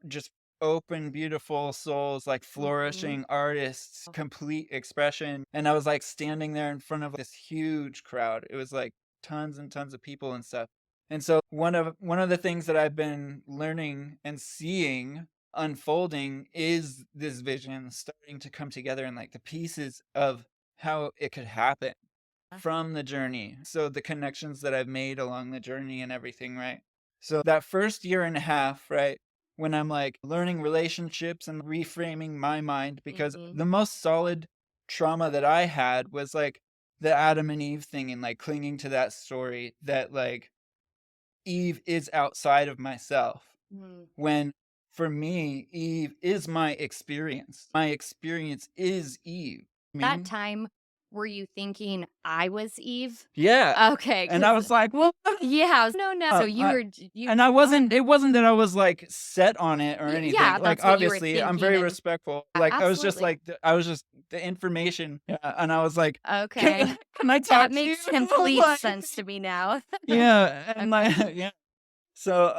B: just open, beautiful souls, like flourishing artists, complete expression. And I was like standing there in front of this huge crowd. It was like tons and tons of people and stuff. And so one of the things that I've been learning and seeing unfolding is this vision starting to come together, and like the pieces of how it could happen from the journey. So the connections that I've made along the journey and everything, right? So that first year and a half, right, when I'm like learning relationships and reframing my mind, because the most solid trauma that I had was like the Adam and Eve thing, and like clinging to that story that like Eve is outside of myself. When for me, Eve is my experience. My experience is Eve.
A: That time, were you thinking I was Eve?
B: Yeah.
A: Okay.
B: And I was like, well,
A: yeah. No. So
B: and I wasn't, it wasn't that I was like set on it or anything.
A: Yeah,
B: like
A: that's what you were
B: obviously I'm
A: thinking,
B: very
A: and-
B: respectful. Like I was just
A: Absolutely.
B: like, I was just the information. Yeah, and I was like,
A: Okay.
B: can I talk
A: That
B: to
A: makes
B: you?
A: complete
B: Like,
A: sense to me now.
B: Yeah. And like, yeah. So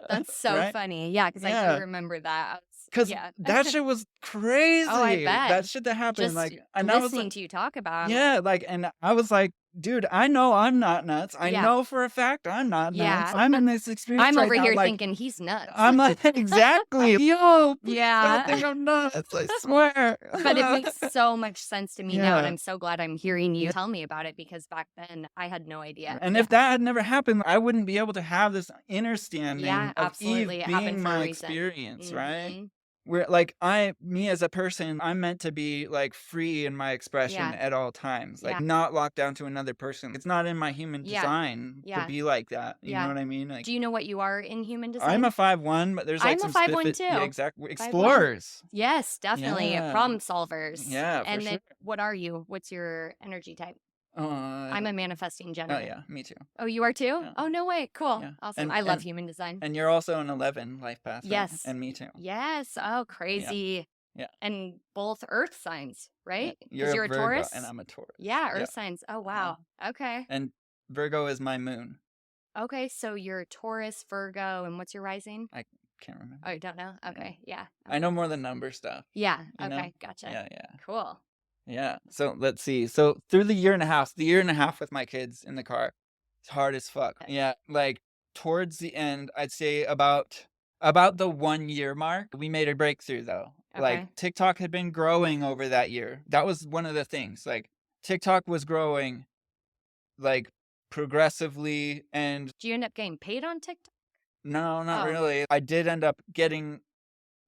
A: That's so
B: right?
A: funny. Yeah, because I
B: Yeah.
A: do remember that.
B: Because
A: Yeah.
B: that shit was crazy.
A: Oh, I bet.
B: That shit that happened.
A: Just
B: like, and I was
A: listening
B: like,
A: to you talk about.
B: yeah, like, and I was like, dude, I know I'm not nuts. I
A: Yeah.
B: know for a fact I'm not
A: Yeah.
B: nuts. I'm in this experience
A: I'm
B: right
A: over
B: now,
A: here
B: like,
A: thinking he's nuts.
B: I'm like, exactly. Yo, please
A: Yeah.
B: don't think I'm nuts. I swear.
A: But it makes so much sense to me now, and
B: Yeah.
A: I'm so glad I'm hearing you tell me about it, because back then I had no idea.
B: And
A: Yeah.
B: if that had never happened, I wouldn't be able to have this understanding
A: Yeah,
B: of
A: absolutely.
B: Eve
A: It happened
B: being
A: for a
B: my
A: reason.
B: experience, right?
A: Mhm.
B: Where like me as a person, I'm meant to be like free in my expression
A: Yeah.
B: at all times, like
A: Yeah.
B: not locked down to another person. It's not in my human
A: Yeah.
B: design to
A: Yeah.
B: be like that. You know
A: Yeah.
B: what I mean? Like
A: Do you know what you are in human design?
B: I'm a 5'1", but there's like
A: I'm a
B: some
A: 5'1"
B: specific, yeah,
A: too.
B: exactly,
A: 5'1".
B: explorers.
A: Yes, definitely.
B: Yeah.
A: Problem solvers.
B: Yeah, for
A: And
B: sure.
A: then what are you? What's your energy type? I'm a manifesting
B: Oh
A: generator.
B: yeah, me too.
A: Oh, you are too?
B: Yeah.
A: Oh, no way. Cool.
B: Yeah.
A: Awesome. I love human design.
B: And you're also an 11 life path, right?
A: Yes.
B: And me too.
A: Yes. Oh, crazy.
B: Yeah.
A: And both earth signs, right?
B: You're
A: Because you're
B: a
A: a
B: Virgo
A: Taurus?
B: and I'm a Taurus.
A: Yeah, earth signs. Oh, wow. Okay.
B: And Virgo is my moon.
A: Okay, so you're Taurus, Virgo, and what's your rising?
B: I can't remember.
A: Oh, you don't know? Okay, yeah.
B: I know more than number stuff.
A: Yeah,
B: you know?
A: okay, gotcha.
B: Yeah.
A: Cool.
B: Yeah. So let's see. So through the year and a half with my kids in the car, it's hard as fuck. Yeah. Like towards the end, I'd say about the 1 year mark, we made a breakthrough though.
A: Okay.
B: Like TikTok had been growing over that year. That was one of the things. Like TikTok was growing like progressively, and
A: Do you end up getting paid on TikTok?
B: no, not
A: Oh.
B: really. I did end up getting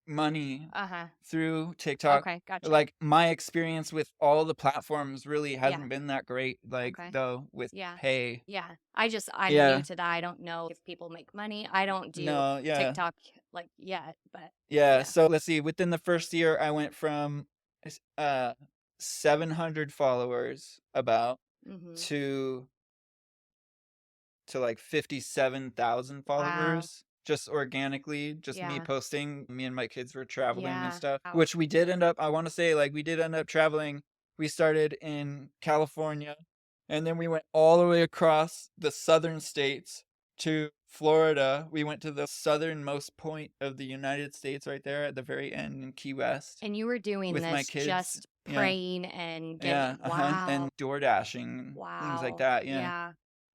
B: money
A: Uh-huh.
B: through TikTok.
A: Okay, gotcha.
B: Like my experience with all the platforms really hasn't
A: Yeah.
B: been that great. Like
A: Okay.
B: though with
A: Yeah.
B: pay.
A: Yeah. I'm
B: Yeah.
A: new to that. I don't know if people make money. I don't do
B: No, yeah.
A: TikTok like yet, but
B: Yeah.
A: yeah.
B: So let's see. Within the first year, I went from 700 followers about
A: Mhm.
B: to like 57,000 followers. Just organically, just me
A: Yeah.
B: posting. Me and my kids were traveling and
A: Yeah.
B: stuff,
A: Wow.
B: which we did end up, I want to say, like, we did end up traveling. We started in California, and then we went all the way across the southern states to Florida. We went to the southernmost point of the United States right there at the very end in Key West.
A: And you were doing
B: with my
A: this
B: kids.
A: just
B: Yeah.
A: praying and
B: Yeah,
A: getting wow.
B: and door dashing, things like
A: Wow.
B: that. Yeah.
A: Yeah.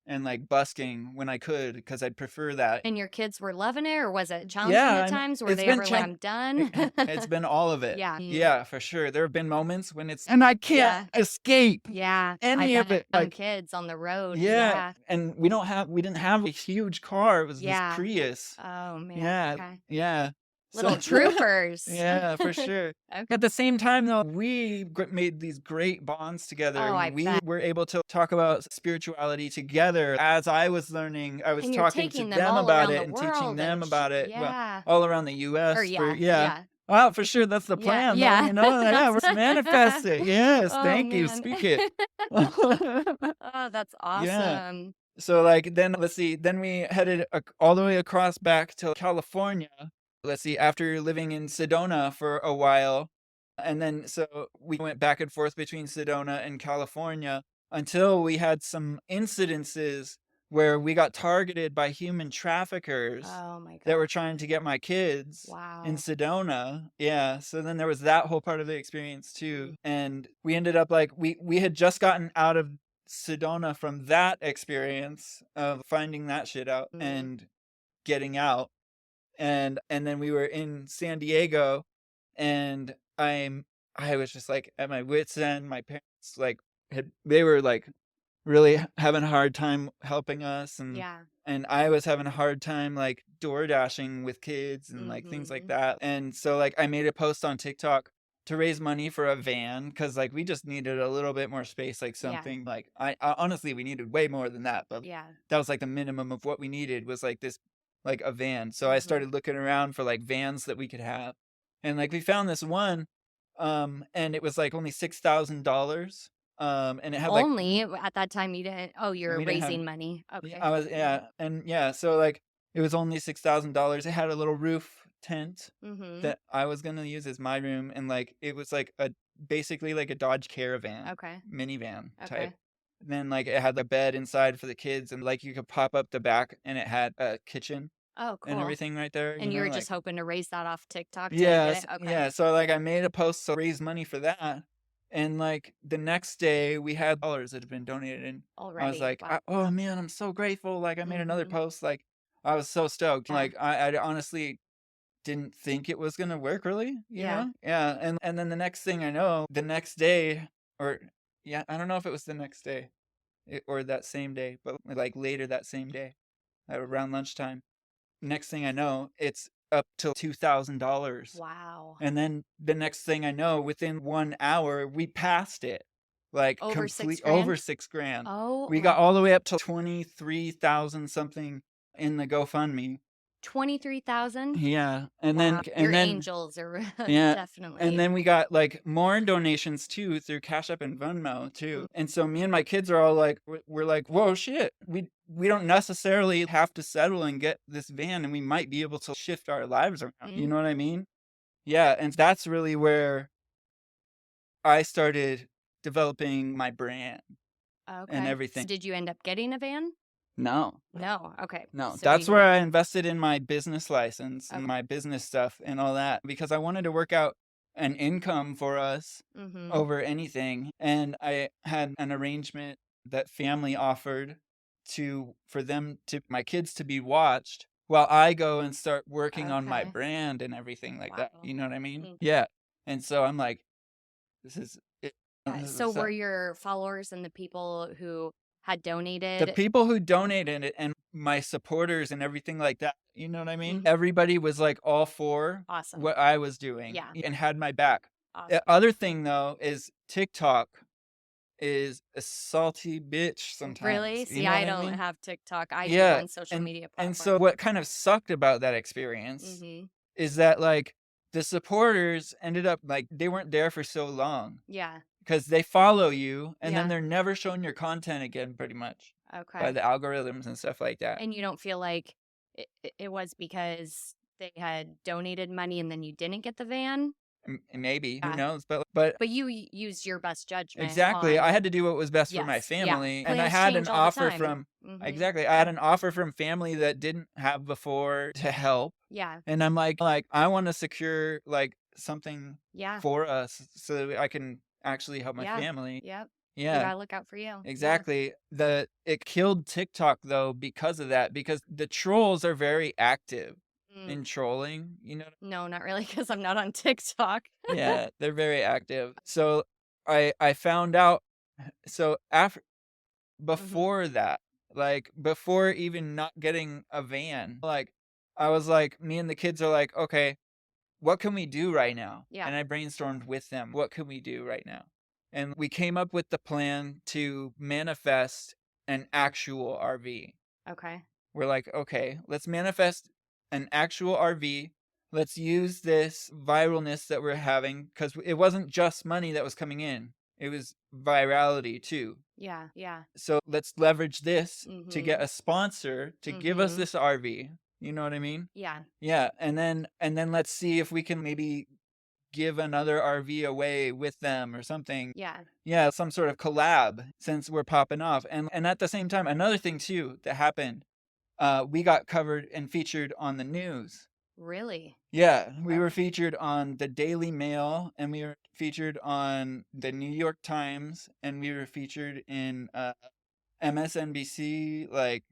B: And like busking when I could, because I'd prefer that.
A: And your kids were loving it, or was it challenging
B: Yeah,
A: at
B: I mean,
A: times? Were
B: it's
A: they
B: been
A: ever like, I'm done?
B: It's been all of it.
A: Yeah.
B: Yeah, for sure. There have been moments when and I can't escape
A: Yeah.
B: any of it.
A: Young
B: Like,
A: kids on the road.
B: yeah. And we didn't have a huge car. It was
A: Yeah.
B: this Prius.
A: Oh man.
B: Yeah.
A: Okay.
B: Yeah.
A: Little
B: So-
A: troopers.
B: Yeah, for sure.
A: Okay.
B: At the same time, though, we made these great bonds together.
A: Oh, I
B: and we
A: bet.
B: were able to talk about spirituality together. As I was learning, I was
A: And you're
B: talking to
A: taking them
B: them
A: all
B: about
A: around
B: it
A: the
B: and teaching
A: world
B: them
A: and
B: about it. Well,
A: Yeah.
B: all around the U.S.
A: Or yeah.
B: Well, for sure, that's the
A: Yeah,
B: plan. though,
A: yeah.
B: you know, yeah, let's manifest it. Yes,
A: Oh,
B: thank you.
A: man.
B: Speak it.
A: Oh, that's awesome.
B: So, like, then let's see. Then we headed all the way across back to California. Let's see. After living in Sedona for a while, and then so we went back and forth between Sedona and California until we had some incidences where we got targeted by human traffickers
A: Oh my god.
B: that were trying to get my kids
A: Wow.
B: in Sedona. Yeah. So then there was that whole part of the experience too. And we ended up like, we had just gotten out of Sedona from that experience of finding that shit out
A: Mhm.
B: and getting out. And then we were in San Diego, and I was just like at my wit's end. My parents they were like really having a hard time helping us, and
A: Yeah.
B: and I was having a hard time like door dashing with kids and like things like
A: Mhm.
B: that. And so like I made a post on TikTok to raise money for a van, because like we just needed a little bit more space, like something like I honestly we needed way more than that, but
A: Yeah.
B: that was like the minimum of what we needed, was like this, like a van. So I
A: Mhm.
B: started looking around for like vans that we could have, and like we found this one, and it was like only $6,000, and it had like
A: Only at that time you didn't. Oh, you're
B: we didn't have-
A: raising money. Okay.
B: I was so like it was only $6,000. It had a little roof tent
A: Mm-hmm.
B: that I was gonna use as my room, and like it was like basically like a Dodge Caravan
A: Okay.
B: minivan
A: Okay.
B: type. Then like it had a bed inside for the kids, and like you could pop up the back, and it had a kitchen
A: Oh, cool.
B: and everything right there.
A: And you
B: know,
A: were just
B: like,
A: hoping to raise that off TikTok to
B: yes,
A: get it? Okay.
B: yeah. So like I made a post to raise money for that, And like the next day we had dollars that had been donated, and I was
A: Already.
B: like,
A: Wow.
B: oh man, I'm so grateful. Like I made another post. Like I was so stoked.
A: Yeah.
B: Like I honestly didn't think it was gonna work really, you
A: Yeah.
B: know? Yeah. And then the next thing I know, the next day, or yeah, I don't know if it was the next day or that same day, but like later that same day, around lunchtime. Next thing I know, it's up to $2,000.
A: Wow.
B: And then the next thing I know, within 1 hour, we passed it. Like
A: Over 6
B: complete
A: grand?
B: over 6 grand.
A: Oh
B: We
A: my
B: got all the way up to 23,000 something in the GoFundMe.
A: 23,000?
B: Yeah. And
A: Wow. Your
B: then
A: angels are
B: yeah.
A: definitely.
B: And then we got like more donations too through Cash App and Venmo too. And so me and my kids are all like, we're like, whoa, shit. We don't necessarily have to settle and get this van, and we might be able to shift our lives around. You know what I mean? Yeah. And that's really where I started developing my brand and
A: Okay. So
B: everything.
A: did you end up getting a van?
B: No.
A: No. Okay.
B: No,
A: So
B: that's
A: you
B: where I invested in my business license and
A: Okay.
B: my business stuff and all that, because I wanted to work out an income for us over anything. And I had an arrangement that family offered for my kids to be watched while I go and start working on my
A: Okay.
B: brand and everything like that.
A: Wow.
B: You know what I mean? Yeah. And so I'm like, this is it.
A: Yeah. So were your followers and the people who had
B: The
A: donated?
B: people who donated it and my supporters and everything like that, you know what I mean? Everybody was like all for
A: Awesome.
B: what I was doing
A: Yeah.
B: and had my back.
A: Awesome.
B: The other thing though is TikTok is a salty bitch sometimes.
A: Really?
B: You
A: See,
B: know
A: I
B: what
A: don't
B: mean?
A: have TikTok. I do
B: Yeah.
A: on social media
B: And
A: platforms.
B: so what kind of sucked about that experience
A: Mhm.
B: is that like the supporters ended up like they weren't there for so long
A: Yeah.
B: because they follow you and
A: Yeah.
B: then they're never showing your content again pretty much by
A: Okay.
B: the algorithms and stuff like that.
A: And you don't feel like it was because they had donated money and then you didn't get the van?
B: Maybe, who
A: Yeah.
B: knows? But
A: But you used your best judgment
B: exactly, I
A: on
B: had to do what was best for my
A: Yes. Yeah.
B: family, and I
A: Plans
B: had an
A: change all the
B: offer
A: time.
B: from
A: Mhm.
B: exactly, I had an offer from family that didn't have before to help,
A: Yeah.
B: and I'm like, I wanna secure, like, something
A: Yeah.
B: for us so that I can actually help my
A: Yeah.
B: family.
A: Yep. You
B: Yeah,
A: gotta look out for you. Yeah.
B: exactly. It killed TikTok, though, because of that, because the trolls are very active in trolling, you know.
A: No, not really, because I'm not on TikTok.
B: Yeah, they're very active. So I found out, so after before that, like before even not getting a van, like I was like, me and the kids are like, okay, what can we do right now?
A: Yeah.
B: And I brainstormed with them, what can we do right now? And we came up with the plan to manifest an actual RV.
A: Okay.
B: We're like, okay, let's manifest an actual RV. Let's use this viralness that we're having, because it wasn't just money that was coming in, it was virality too.
A: Yeah. Yeah.
B: So let's leverage this to get
A: Mhm.
B: a sponsor to give us this RV. You know what I mean?
A: Yeah.
B: Yeah. And then let's see if we can maybe give another RV away with them or something.
A: Yeah.
B: Yeah, some sort of collab since we're popping off. And at the same time, another thing too that happened, we got covered and featured on the news.
A: Really?
B: Yeah, we were featured on the Daily Mail, and we were featured on the New York Times, and we were featured in MSNBC, like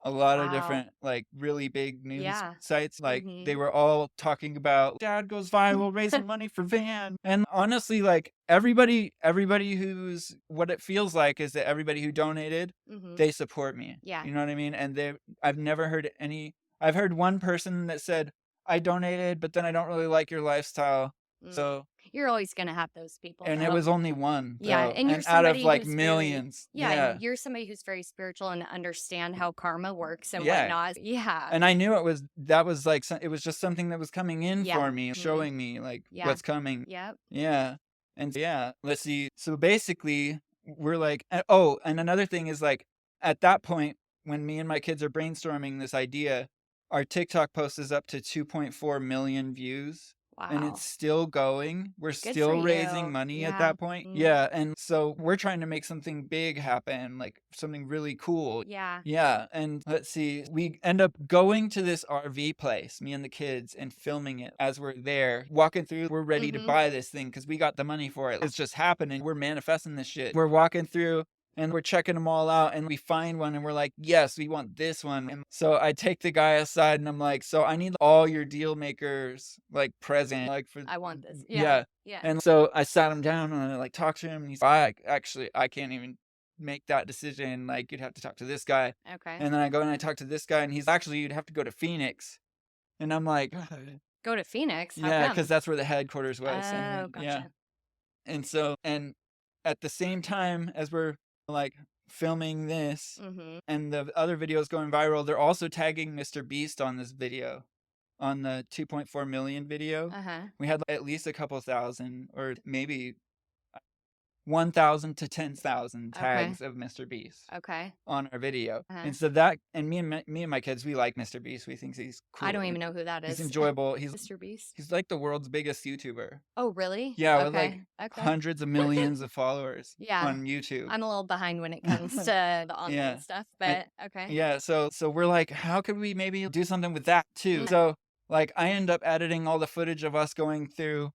B: a lot of
A: Wow.
B: different, like really big news
A: Yeah.
B: sites. Like they were all talking about dad goes viral, raising money for van. And honestly, like everybody who's, what it feels like is that everybody who donated, they support me.
A: Yeah.
B: You know what I mean? And I've never heard I've heard one person that said, I donated, but then I don't really like your lifestyle. So
A: You're always gonna have those people.
B: and it
A: though.
B: was only one,
A: Yeah,
B: though,
A: and you're
B: out of
A: somebody
B: like
A: who's
B: millions.
A: Yeah, you're somebody who's very spiritual and understand how karma works and
B: Yeah.
A: whatnot. Yeah.
B: And I knew that was like it was just something that was coming in
A: Yeah.
B: for me, showing me like
A: Yeah.
B: what's coming.
A: Yep.
B: Yeah. And yeah, let's see. So basically, we're like, oh, and another thing is like, at that point, when me and my kids are brainstorming this idea, our TikTok post is up to 2.4 million views. and
A: Wow.
B: it's still going. We're
A: Good for
B: still raising
A: you.
B: money at
A: Yeah.
B: that point. Yeah, and so we're trying to make something big happen, like something really cool.
A: Yeah.
B: Yeah, and let's see, we end up going to this RV place, me and the kids, and filming it as we're there, walking through. We're ready to buy this thing because we got the money for it. It's just happening. We're manifesting this shit. We're walking through and we're checking them all out, and we find one and we're like, yes, we want this one. And so I take the guy aside and I'm like, so I need all your deal makers like present, like for
A: I want this.
B: yeah.
A: Yeah.
B: And so I sat him down and I like talked to him, and he's like, I can't even make that decision. Like, you'd have to talk to this guy.
A: Okay.
B: And then I go and I talk to this guy, and he's actually, you'd have to go to Phoenix. And I'm like,
A: Go to Phoenix? How
B: yeah,
A: come?
B: because that's where the headquarters was.
A: Oh,
B: And yeah.
A: gotcha.
B: And so, and at the same time as we're like filming this and the other videos going viral, they're also tagging Mr. Beast on this video, on the 2.4 million video. We had at least a couple thousand, or maybe 1,000 to 10,000 tags of Mr. Beast on our video. And so that, and me and my kids, we like Mr. Beast. We think he's cool.
A: I don't even know who that is.
B: He's enjoyable. He's
A: Mr. Beast.
B: He's like the world's biggest YouTuber.
A: Oh, really?
B: Yeah, with like hundreds of millions of followers on YouTube.
A: I'm a little behind when it comes to the online stuff, but okay.
B: Yeah, so we're like, how could we maybe do something with that too? So like I end up editing all the footage of us going through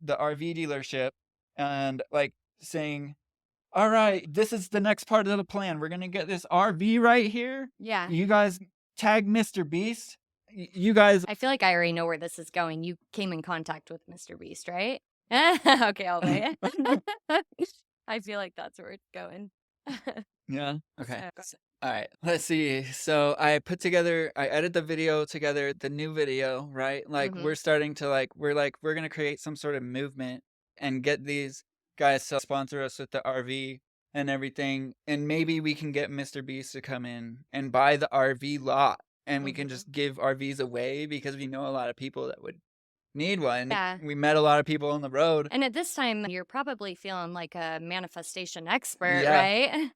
B: the RV dealership and like saying, all right, this is the next part of the plan. We're going to get this RV right here.
A: Yeah.
B: You guys tag Mr. Beast. You guys.
A: I feel like I already know where this is going. You came in contact with Mr. Beast, right? Okay, I'll wait. I feel like that's where it's going.
B: Yeah. Okay. All right. Let's see. So I edit the video together, the new video, right? Like we're starting to we're going to create some sort of movement and get these guys to sponsor us with the RV and everything. And maybe we can get Mr. Beast to come in and buy the RV lot, and we can just give RVs away because we know a lot of people that would need one.
A: Yeah.
B: We met a lot of people on the road.
A: And at this time, you're probably feeling like a manifestation expert, right?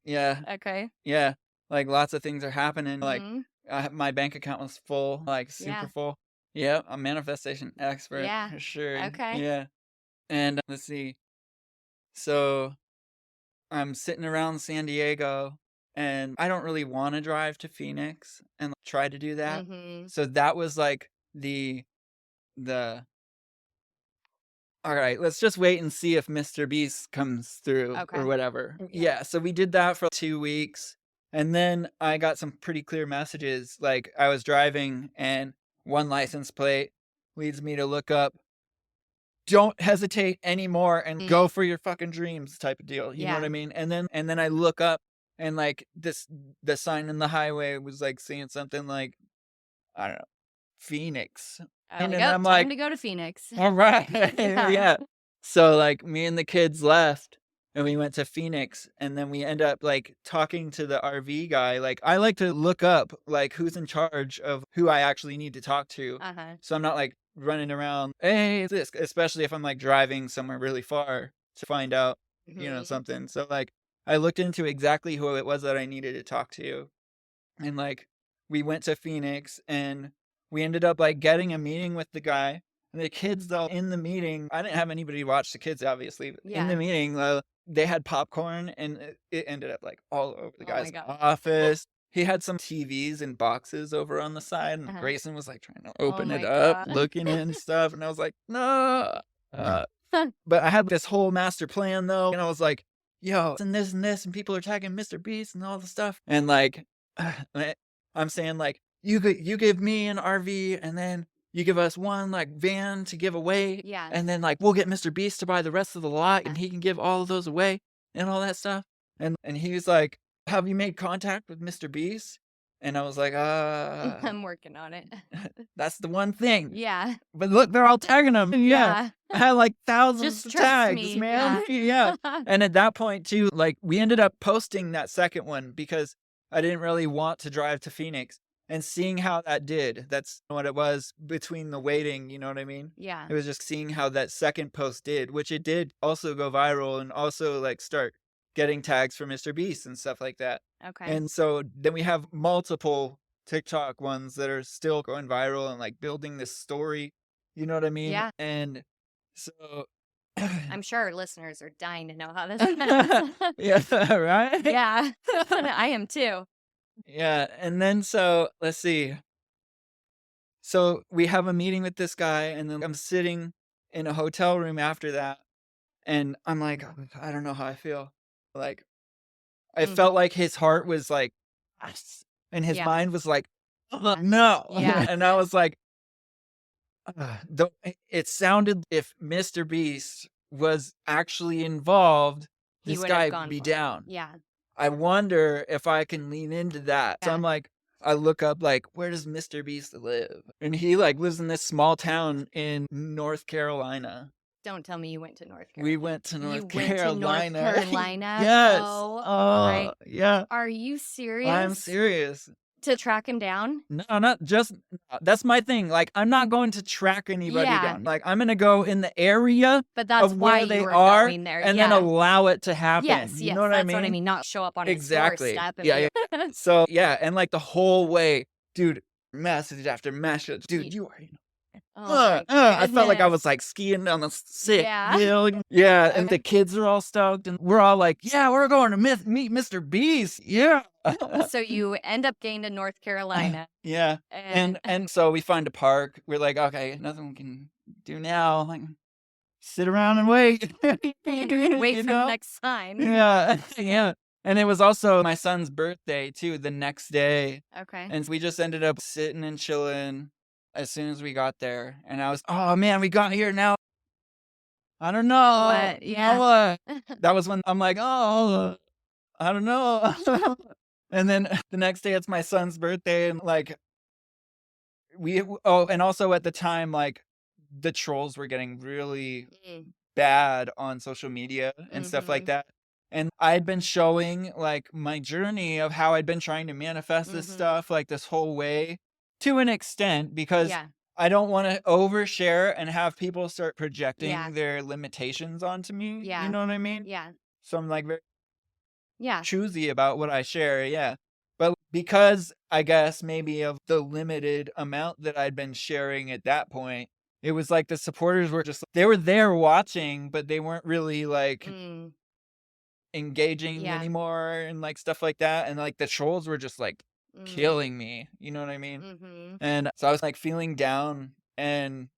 B: Yeah.
A: Okay.
B: Yeah. Like lots of things are happening. Like my bank account was full, like super full. Yeah. A manifestation expert.
A: Yeah.
B: For sure.
A: Okay.
B: Yeah. And let's see. So I'm sitting around San Diego, and I don't really want to drive to Phoenix and try to do that. So that was like the all right, let's just wait and see if Mr. Beast comes through or whatever. Yeah, so we did that for 2 weeks, and then I got some pretty clear messages. Like I was driving, and one license plate leads me to look up, don't hesitate anymore and go for your fucking dreams type of deal. You know what I mean? And then I look up, and like the sign in the highway was like saying something like, I don't know, Phoenix. And then I'm like,
A: time to go to Phoenix.
B: All right. Yeah. So like me and the kids left and we went to Phoenix, and then we end up like talking to the RV guy. Like I like to look up like who's in charge of who I actually need to talk to. So I'm not like running around, hey, this, especially if I'm like driving somewhere really far to find out, you know, something. So like I looked into exactly who it was that I needed to talk to. And like we went to Phoenix, and we ended up like getting a meeting with the guy. And the kids, though, in the meeting, I didn't have anybody watch the kids, obviously. But in the meeting, they had popcorn, and it ended up like all over the guy's office. He had some TVs and boxes over on the side, and Grayson was like trying to open it up, looking in and stuff. And I was like, no. But I had this whole master plan, though. And I was like, yo, and this, and people are tagging Mr. Beast and all the stuff. And like, I'm saying like, you give me an RV, and then you give us one like van to give away.
A: Yeah.
B: And then like we'll get Mr. Beast to buy the rest of the lot, and he can give all of those away and all that stuff. And he was like, have you made contact with Mr. Beast? And I was like,
A: I'm working on it.
B: That's the one thing.
A: Yeah.
B: But look, they're all tagging him.
A: Yeah.
B: I had like thousands
A: Just
B: of
A: trust
B: tags,
A: me.
B: man. Yeah. And at that point too, like we ended up posting that second one because I didn't really want to drive to Phoenix. And seeing how that did, that's what it was between the waiting, you know what I mean?
A: Yeah.
B: It was just seeing how that second post did, which it did also go viral and also like start getting tags for Mr. Beast and stuff like that.
A: Okay.
B: And so then we have multiple TikTok ones that are still going viral and like building this story, You know what I mean?
A: Yeah.
B: And so
A: I'm sure our listeners are dying to know how this ends.
B: yeah, right?
A: Yeah. I am too.
B: Yeah. And then so let's see. So we have a meeting with this guy, and then I'm sitting in a hotel room after that, and I'm like, "Oh, I don't know how I feel. Like, I felt like his heart was like, "Yes," and his
A: Yeah.
B: mind was like, no.
A: Yeah.
B: And I was like, it sounded if Mr. Beast was actually involved,
A: He
B: this
A: would have
B: guy
A: gone
B: would be
A: for it.
B: down.
A: Yeah.
B: I wonder if I can lean into that. So
A: Yeah.
B: I'm like, I look up like, where does Mr. Beast live? And he like lives in this small town in North Carolina.
A: Don't tell me you went to North Carolina.
B: We went to North
A: You went
B: Carolina.
A: to North Carolina?
B: Yes.
A: Oh,
B: yeah.
A: Are you serious?
B: I'm serious.
A: To track him down?
B: No, not just. That's my thing. Like, I'm not going to track anybody down. Like, I'm gonna go in the area
A: But that's
B: of
A: why
B: where they
A: you were
B: are,
A: going there.
B: and then allow it to happen.
A: Yes,
B: You know what I
A: that's
B: mean?
A: what I mean. Not show up on
B: Exactly.
A: his doorstep. And
B: Yeah. So yeah, and like the whole way, dude, message after message, dude, you are. I felt like I was like skiing down the sick hill. Yeah, and the kids are all stoked, and we're all like, "Yeah, we're going to meet Mr. Beast." Yeah.
A: So you end up getting to North Carolina.
B: Yeah, and so we find a park. We're like, okay, nothing we can do now. Like, sit around and wait.
A: Wait for the next sign.
B: Yeah, yeah. And it was also my son's birthday too, the next day.
A: Okay.
B: And we just ended up sitting and chilling as soon as we got there. And I was, oh man, we got here now. I don't know.
A: What? Yeah.
B: Now what? That was when I'm like, oh, I don't know. And then the next day it's my son's birthday, and like and also at the time, like the trolls were getting really bad on social media and stuff like that. And I'd been showing like my journey of how I'd been trying to manifest this stuff like this whole way to an extent, because I don't want to overshare and have people start projecting their limitations onto me.
A: Yeah.
B: You know what I mean?
A: Yeah.
B: So I'm like very
A: Yeah.
B: choosy about what I share. Yeah. But because I guess maybe of the limited amount that I'd been sharing at that point, it was like the supporters were just, they were there watching, but they weren't really like engaging anymore and like stuff like that. And like the trolls were just like killing me. You know what I mean? And so I was like feeling down. And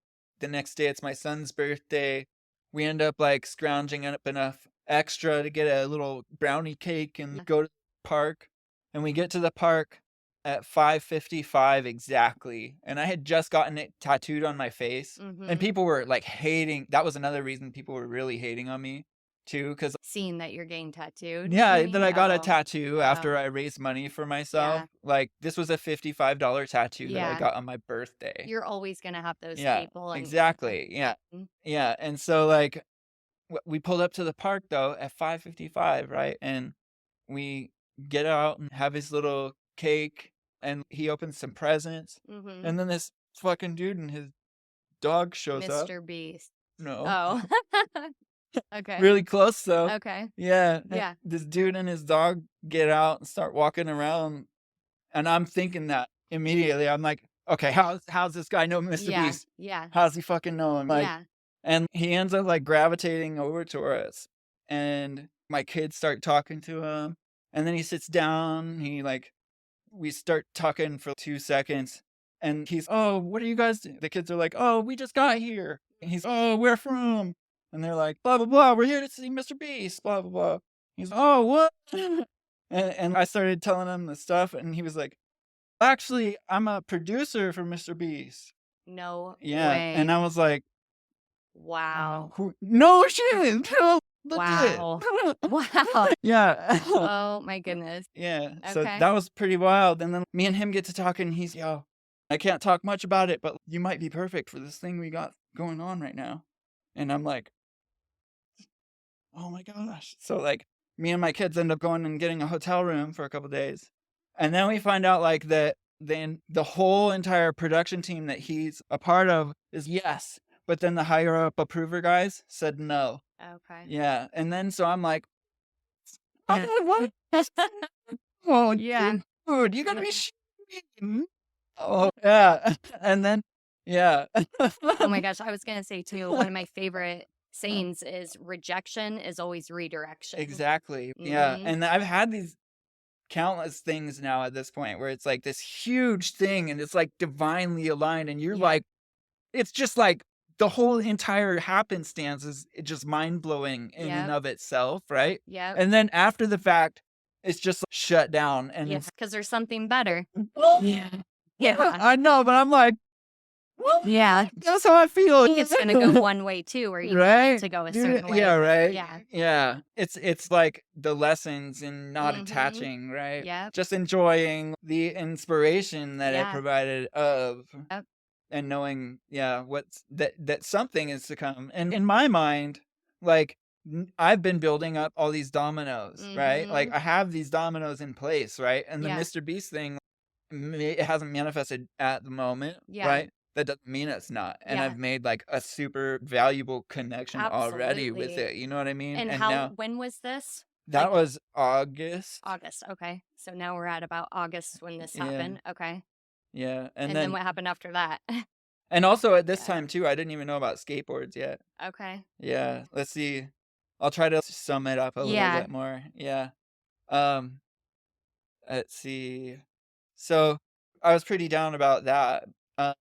B: the next day it's my son's birthday. We end up like scrounging up enough extra to get a little brownie cake and go to the park. And we get to the park at 5:55 exactly. And I had just gotten it tattooed on my face. And people were like hating. That was another reason people were really hating on me too. Because
A: seeing that you're getting tattooed.
B: yeah, that I got a tattoo after I raised money for myself. Like this was a $55 tattoo that I got on my birthday.
A: You're always going to have those people. And
B: exactly. Yeah. Yeah. And so like we pulled up to the park though at 5:55, right? And we get out and have his little cake, and he opens some presents, and then this fucking dude and his dog shows up.
A: Mr. Beast.
B: No.
A: Oh. Okay.
B: Really close though.
A: Okay.
B: Yeah.
A: Yeah.
B: This dude and his dog get out and start walking around, and I'm thinking that immediately. I'm like, okay, how's this guy know Mr. Beast?
A: Yeah.
B: How's he fucking know him? Like, and he ends up like gravitating over to us, and my kids start talking to him, and then he sits down. We start talking for 2 seconds, and he's, oh, what are you guys doing? The kids are like, oh, we just got here. And he's, oh, where from? And they're like, blah, blah, blah. We're here to see Mr. Beast, blah, blah, blah. He's, oh, what? and I started telling him the stuff, and he was like, actually, I'm a producer for Mr. Beast.
A: No
B: way. And I was like,
A: wow.
B: No shit.
A: Wow. Wow.
B: Yeah.
A: Oh my goodness.
B: Yeah. So that was pretty wild. And then me and him get to talking. He's, yo, I can't talk much about it, but you might be perfect for this thing we got going on right now. And I'm like, oh my gosh. So like me and my kids end up going and getting a hotel room for a couple days. And then we find out like that then the whole entire production team that he's a part of is yes. But then the higher up approver guys said no.
A: Okay.
B: Yeah. And then so I'm like, what? Oh, yeah. Dude, you gotta be shitting. Oh, yeah. And then Yeah.
A: Oh my gosh, I was gonna say too, one of my favorite sayings is rejection is always redirection.
B: Exactly. Yeah.
A: Mhm.
B: And I've had these countless things now at this point where it's like this huge thing and it's like divinely aligned and you're
A: Yeah.
B: like, it's just like the whole entire happenstance is just mind blowing in and
A: Yep.
B: of itself, right?
A: Yep.
B: And then after the fact, it's just shut down and
A: Yeah,
B: it's
A: because there's something better.
B: yeah.
A: Yeah.
B: I know, but I'm like, well,
A: Yeah.
B: that's how I feel.
A: It's gonna go one way too, or you need it
B: Right?
A: to go a
B: Dude,
A: certain way.
B: yeah, right.
A: Yeah.
B: Yeah. It's like the lessons in not
A: Mhm.
B: attaching, right?
A: Yep.
B: Just enjoying the inspiration that it
A: Yeah.
B: provided of
A: Yep.
B: and knowing, yeah, what's that something is to come. And in my mind, like I've been building up all these dominoes, right? Like
A: Mhm.
B: I have these dominoes in place, right? And the
A: Yeah.
B: Mr. Beast thing, it hasn't manifested at the moment,
A: Yeah.
B: right? That doesn't mean it's not. And
A: Yeah.
B: I've made like a super valuable connection already with
A: Absolutely.
B: it. You know what I mean?
A: And
B: And now
A: when was this?
B: that
A: Like
B: was August.
A: August. Okay. So now we're at about August when this
B: Yeah.
A: happened. Okay.
B: Yeah.
A: And then what happened after that?
B: And also at this
A: Yeah.
B: time too, I didn't even know about skateboards yet.
A: Okay.
B: Yeah. Let's see. I'll try to sum it up a little
A: Yeah.
B: bit more. Yeah. Um, let's see. So I was pretty down about that. Uh,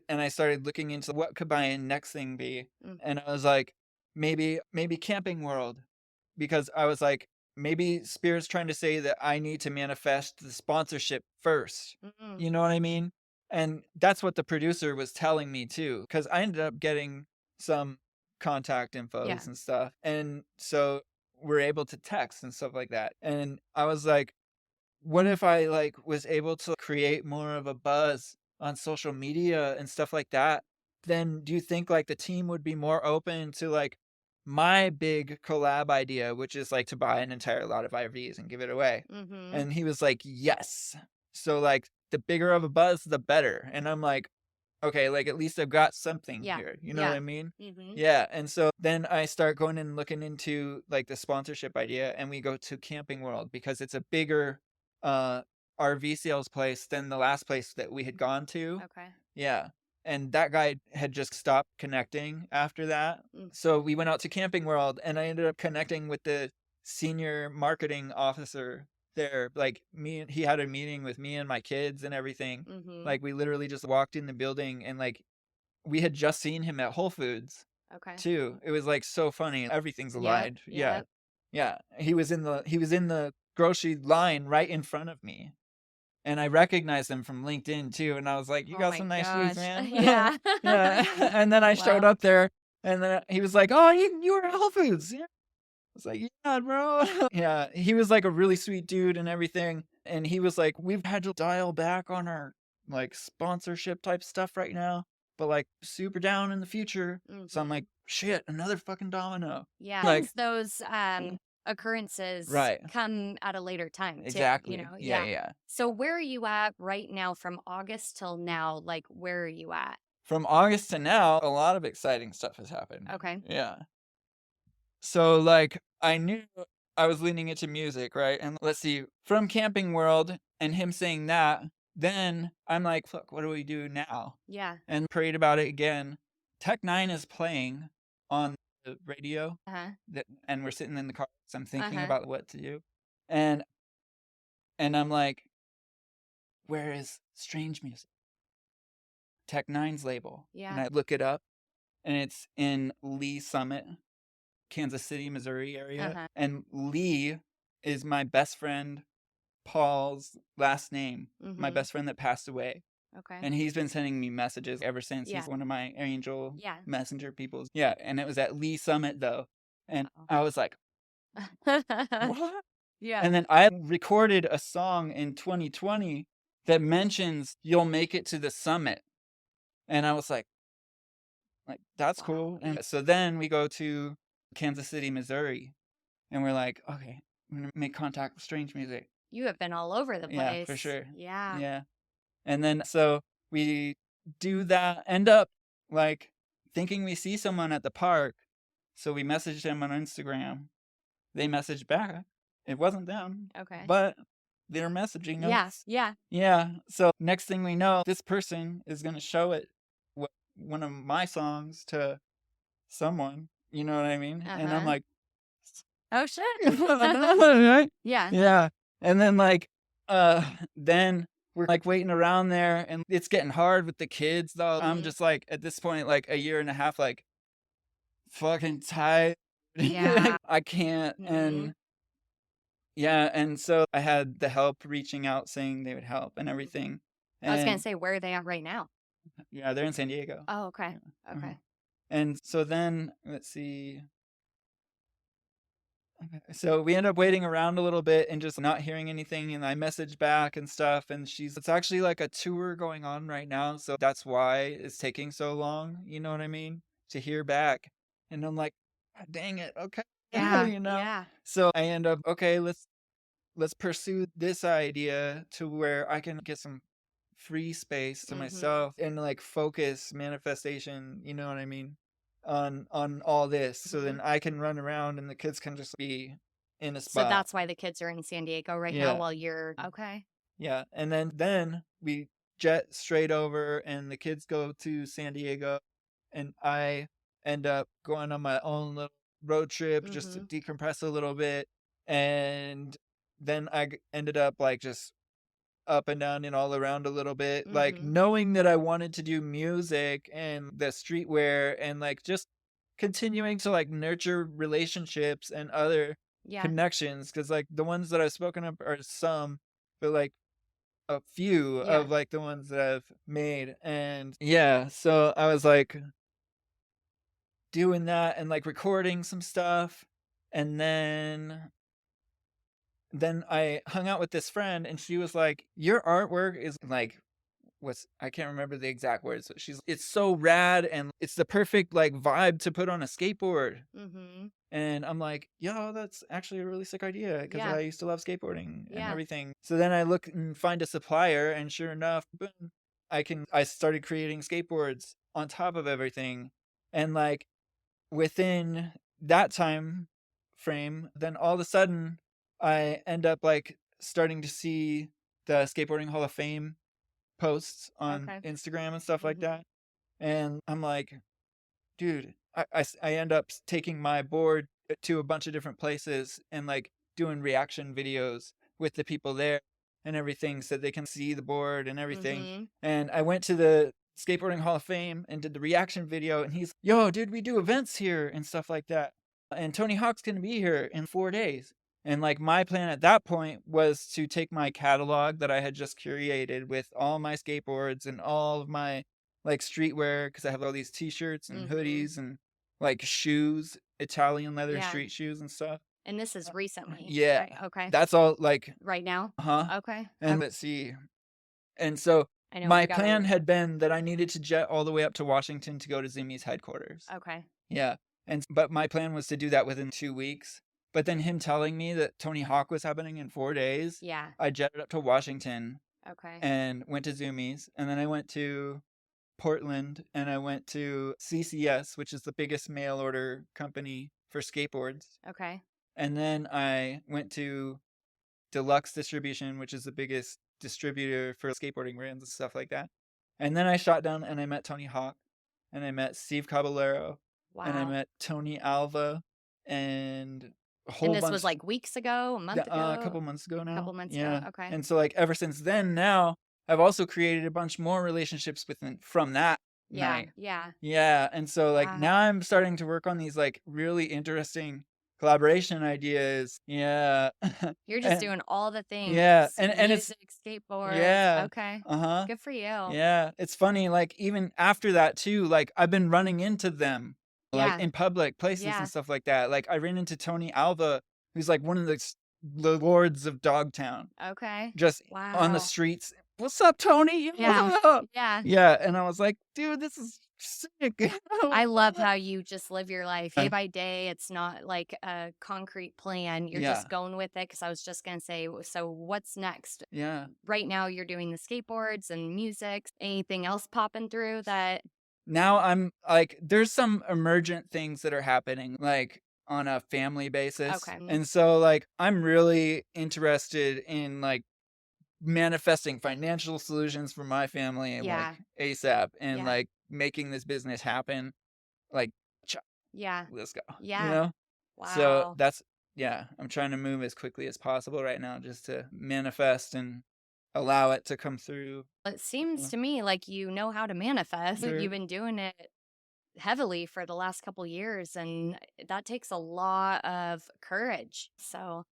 B: and I started looking into what could my next thing be.
A: Mm.
B: And I was like, maybe Camping World. Because I was like, maybe Spirit's trying to say that I need to manifest the sponsorship first.
A: Mm.
B: You know what I mean? And that's what the producer was telling me too. Because I ended up getting some contact
A: Yeah.
B: infos and stuff. And so we're able to text and stuff like that. And I was like, what if I like was able to create more of a buzz on social media and stuff like that? Then do you think like the team would be more open to like my big collab idea, which is like to buy an entire lot of IVs and give it away?
A: Mhm.
B: And he was like, yes. So like the bigger of a buzz, the better. And I'm like, okay, like at least I've got something
A: Yeah.
B: here. You know what
A: Yeah.
B: I mean?
A: Mhm.
B: Yeah. And so then I start going and looking into like the sponsorship idea and we go to Camping World because it's a bigger uh RV sales place than the last place that we had gone to.
A: Okay.
B: Yeah. And that guy had just stopped connecting after that.
A: Mm.
B: So we went out to Camping World and I ended up connecting with the senior marketing officer there. Like he had a meeting with me and my kids and everything.
A: Mhm.
B: Like we literally just walked in the building and like we had just seen him at Whole Foods
A: Okay.
B: too. It was like so funny. Everything's
A: Yep.
B: aligned. Yeah.
A: Yep.
B: Yeah. He was in the grocery line right in front of me. And I recognized him from LinkedIn too. And I was like, you
A: Oh
B: got
A: my
B: some nice shoes,
A: gosh.
B: man.
A: Yeah.
B: Yeah. And then I showed
A: Wow.
B: up there and then he was like, oh, you were at Whole Foods. Yeah. I was like, yeah, bro. Yeah. He was like a really sweet dude and everything. And he was like, we've had to dial back on our like sponsorship type stuff right now, but like super down in the future. So I'm
A: Mhm.
B: like, shit, another fucking domino.
A: Yeah.
B: Like,
A: Sometimes those occurrences
B: right.
A: come at a later time too, you
B: Exactly.
A: know?
B: Yeah.
A: Yeah.
B: Yeah.
A: So where are you at right now from August till now? Like where are you at?
B: From August to now, a lot of exciting stuff has happened.
A: Okay.
B: Yeah. So like I knew I was leaning into music, right? And let's see, from Camping World and him saying that, then I'm like, fuck, what do we do now?
A: Yeah.
B: And prayed about it again. Tech Nine is playing on the radio,
A: Uh-huh.
B: and we're sitting in the car. So I'm thinking
A: Uh-huh.
B: about what to do, and I'm like, where is Strange Music? Tech Nine's label, and
A: Yeah.
B: I look it up, and it's in Lee Summit, Kansas City, Missouri area.
A: Uh-huh.
B: And Lee is my best friend Paul's last name, my
A: Mhm.
B: best friend that passed away.
A: Okay.
B: And he's been sending me messages ever since.
A: Yeah.
B: He's one of my angel
A: Yeah.
B: messenger people. Yeah. And it was at Lee Summit though. And
A: Oh.
B: I was like, what?
A: Yeah.
B: And then I recorded a song in 2020 that mentions you'll make it to the summit. And I was like, that's
A: Wow.
B: cool. And so then we go to Kansas City, Missouri, and we're like, okay, I'm gonna make contact with Strange Music.
A: You have been all over the
B: Yeah,
A: place.
B: for sure.
A: Yeah.
B: Yeah. And then so we do that, end up like thinking we see someone at the park. So we messaged them on Instagram. They messaged back. It wasn't them,
A: Okay.
B: but they're messaging
A: Yeah.
B: us.
A: Yeah.
B: Yeah. So next thing we know, this person is gonna show it what one of my songs to someone, you know what I mean? And I'm like,
A: oh shit.
B: right?
A: Yeah.
B: Yeah. And then like then we're like waiting around there and it's getting hard with the kids though. I'm just like at this point like a year and a half like fucking tired.
A: Yeah.
B: I can't. And yeah, and so I had the help reaching out saying they would help and everything.
A: I was gonna
B: And
A: say, where are they at right now?
B: yeah, they're in San Diego.
A: Oh, okay.
B: Yeah.
A: Okay.
B: And so then let's see. So we end up waiting around a little bit and just not hearing anything. And I messaged back and stuff. And it's actually like a tour going on right now. So that's why it's taking so long. You know what I mean? To hear back. And I'm like, "God dang it. Okay.
A: Yeah.
B: You know?
A: Yeah.
B: So I end up, okay, let's pursue this idea to where I can get some free space to myself and like focus manifestation, you know what I mean? On all this. So then I can run around and the kids can just be in a spot.
A: So that's why the kids are in San Diego right now while you're okay.
B: Yeah. And then we jet straight over and the kids go to San Diego and I end up going on my own little road trip just to decompress a little bit. And then I ended up like just up and down and all around a little bit, like knowing that I wanted to do music and the streetwear and like just continuing to like nurture relationships and other connections. Cause like the ones that I've spoken of are some, but like a few of like the ones that I've made. And yeah, so I was like doing that and like recording some stuff. And then I hung out with this friend and she was like, your artwork is like, I can't remember the exact words, but it's so rad and it's the perfect like vibe to put on a skateboard. And I'm like, yo, that's actually a really sick idea because I used to love skateboarding and everything. So then I look and find a supplier and sure enough, boom, I started creating skateboards on top of everything. And like within that time frame, then all of a sudden I end up like starting to see the Skateboarding Hall of Fame posts on Instagram and stuff like that. And I'm like, dude, I end up taking my board to a bunch of different places and like doing reaction videos with the people there and everything so they can see the board and everything. And I went to the Skateboarding Hall of Fame and did the reaction video and he's, yo, dude, we do events here and stuff like that. And Tony Hawk's going to be here in 4 days. And like my plan at that point was to take my catalog that I had just curated with all my skateboards and all of my like streetwear, because I have all these t-shirts and hoodies and like shoes, Italian leather street shoes and stuff.
A: And this is recently.
B: Yeah.
A: Right? Okay.
B: That's all like
A: right now. Okay.
B: And let's see. And so my plan had been that I needed to jet all the way up to Washington to go to Zumi's headquarters.
A: Okay.
B: Yeah. But my plan was to do that within 2 weeks. But then him telling me that Tony Hawk was happening in 4 days.
A: Yeah.
B: I jetted up to Washington.
A: Okay.
B: And went to Zumi's. And then I went to Portland and I went to CCS, which is the biggest mail order company for skateboards.
A: Okay.
B: And then I went to Deluxe Distribution, which is the biggest distributor for skateboarding brands and stuff like that. And then I shot down and I met Tony Hawk and I met Steve Caballero.
A: Wow.
B: And I met Tony Alva and a whole bunch.
A: And this was like weeks ago, a month ago?
B: A couple months ago now.
A: A couple months ago, okay.
B: And so like ever since then now, I've also created a bunch more relationships from that night. Yeah. And so like now I'm starting to work on these like really interesting collaboration ideas. Yeah.
A: You're just doing all the things.
B: Yeah. And
A: music,
B: it's
A: skateboards.
B: Yeah.
A: Okay. Good for you.
B: Yeah. It's funny, like even after that too, like I've been running into them like in public places and stuff like that. Like I ran into Tony Alva, who's like one of the lords of Dogtown.
A: Okay.
B: Just on the streets. What's up, Tony?
A: Yeah.
B: Yeah. And I was like, dude, this is sick.
A: I love how you just live your life day by day. It's not like a concrete plan. You're just going with it. Because I was just going to say, so what's next?
B: Yeah.
A: Right now, you're doing the skateboards and music. Anything else popping through that?
B: Now I'm like, there's some emergent things that are happening, like on a family basis.
A: Okay.
B: And so like, I'm really interested in like manifesting financial solutions for my family like ASAP and like making this business happen. Like,
A: Yeah.
B: let's go.
A: Yeah.
B: You know?
A: Wow.
B: So that's, I'm trying to move as quickly as possible right now just to manifest and allow it to come through.
A: It seems to me like you know how to manifest.
B: Sure.
A: You've been doing it heavily for the last couple years, and that takes a lot of courage. So,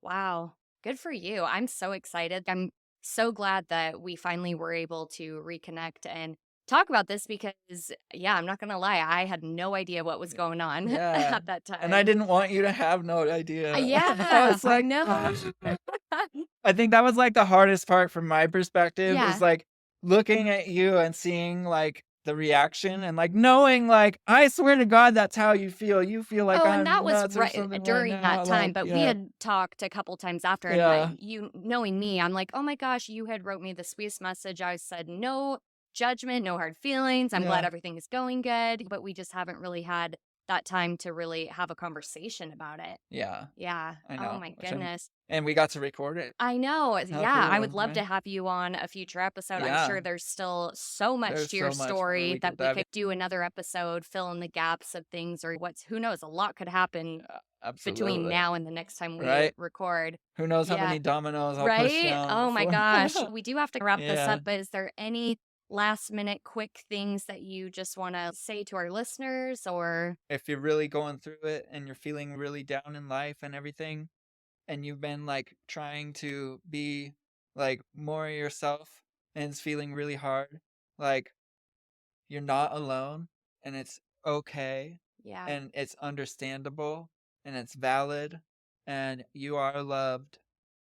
A: wow, good for you. I'm so excited. I'm so glad that we finally were able to reconnect and talk about this because, I'm not going to lie, I had no idea what was going on at that time.
B: And I didn't want you to have no idea.
A: Yeah,
B: was like,
A: I know.
B: I think that was like the hardest part from my perspective
A: Yeah.
B: is like looking at you and seeing like the reaction and like knowing like I swear to God that's how you feel. You feel like I'm
A: and that was
B: nuts or
A: right
B: something
A: during
B: right
A: that
B: now.
A: time,
B: Like,
A: but we had talked a couple times after, and
B: Yeah.
A: you knowing me, I'm like, oh my gosh, you had wrote me the sweetest message. I said, no judgment, no hard feelings. I'm glad
B: Yeah.
A: everything is going good, but we just haven't really had that time to really have a conversation about it.
B: Yeah.
A: Yeah.
B: I know.
A: Oh my goodness.
B: And we got to record it.
A: I know.
B: How
A: Yeah, I would
B: cool,
A: love
B: right?
A: to have you on a future episode. I'm
B: Yeah.
A: sure there's still so much
B: There's
A: to your
B: so much
A: story
B: we
A: that
B: could
A: we
B: dive
A: could do another episode, fill in the gaps of things, or who knows, a lot could happen
B: Absolutely.
A: between now and the next time we
B: Right?
A: record.
B: Who knows how
A: Yeah.
B: many dominoes I'll push
A: Right?
B: down.
A: Oh my
B: before-
A: gosh. We do have to wrap this
B: Yeah.
A: up, but is there any last minute quick things that you just want to say to our listeners, or
B: If you're really going through it and you're feeling really down in life and everything, and you've been like trying to be like more yourself and it's feeling really hard, like you're not alone and it's okay
A: yeah,
B: and it's understandable and it's valid and you are loved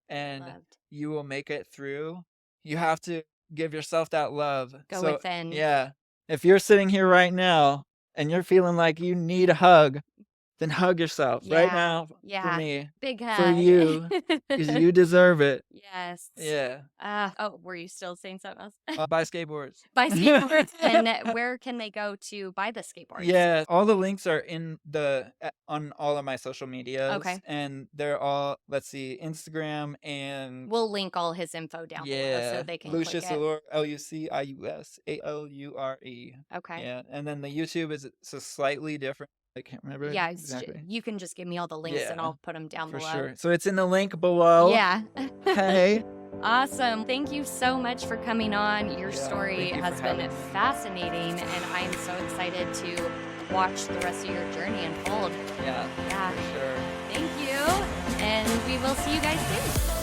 B: and
A: loved.
B: you will make it through. You have to give yourself that love.
A: Go
B: So,
A: within.
B: yeah. If you're sitting here right now and you're feeling like you need a hug, then hug yourself right now
A: Yeah.
B: for me,
A: Big hug.
B: for you, because you deserve it.
A: Yes.
B: Yeah.
A: Oh, were you still saying something else?
B: Buy skateboards.
A: Buy skateboards. And where can they go to buy the skateboards?
B: Yeah, all the links are in on all of my social medias.
A: Okay.
B: And they're all, let's see, Instagram and
A: We'll link all his info down below so they can
B: Lucius
A: click it.
B: Allure, Lucius Allure.
A: Okay.
B: Yeah, and then the YouTube is so slightly different. I can't remember.
A: Yeah,
B: exactly.
A: you can just give me all the links and
B: Yeah,
A: I'll put them down
B: For
A: below.
B: sure. So it's in the link below.
A: Yeah.
B: Hey.
A: Awesome. Thank you so much for coming on. Your
B: Yeah,
A: story
B: thank you
A: has
B: for
A: been
B: having me.
A: fascinating, and I'm so excited to watch the rest of your journey unfold.
B: Yeah,
A: Yeah.
B: for sure.
A: Thank you. And we will see you guys soon.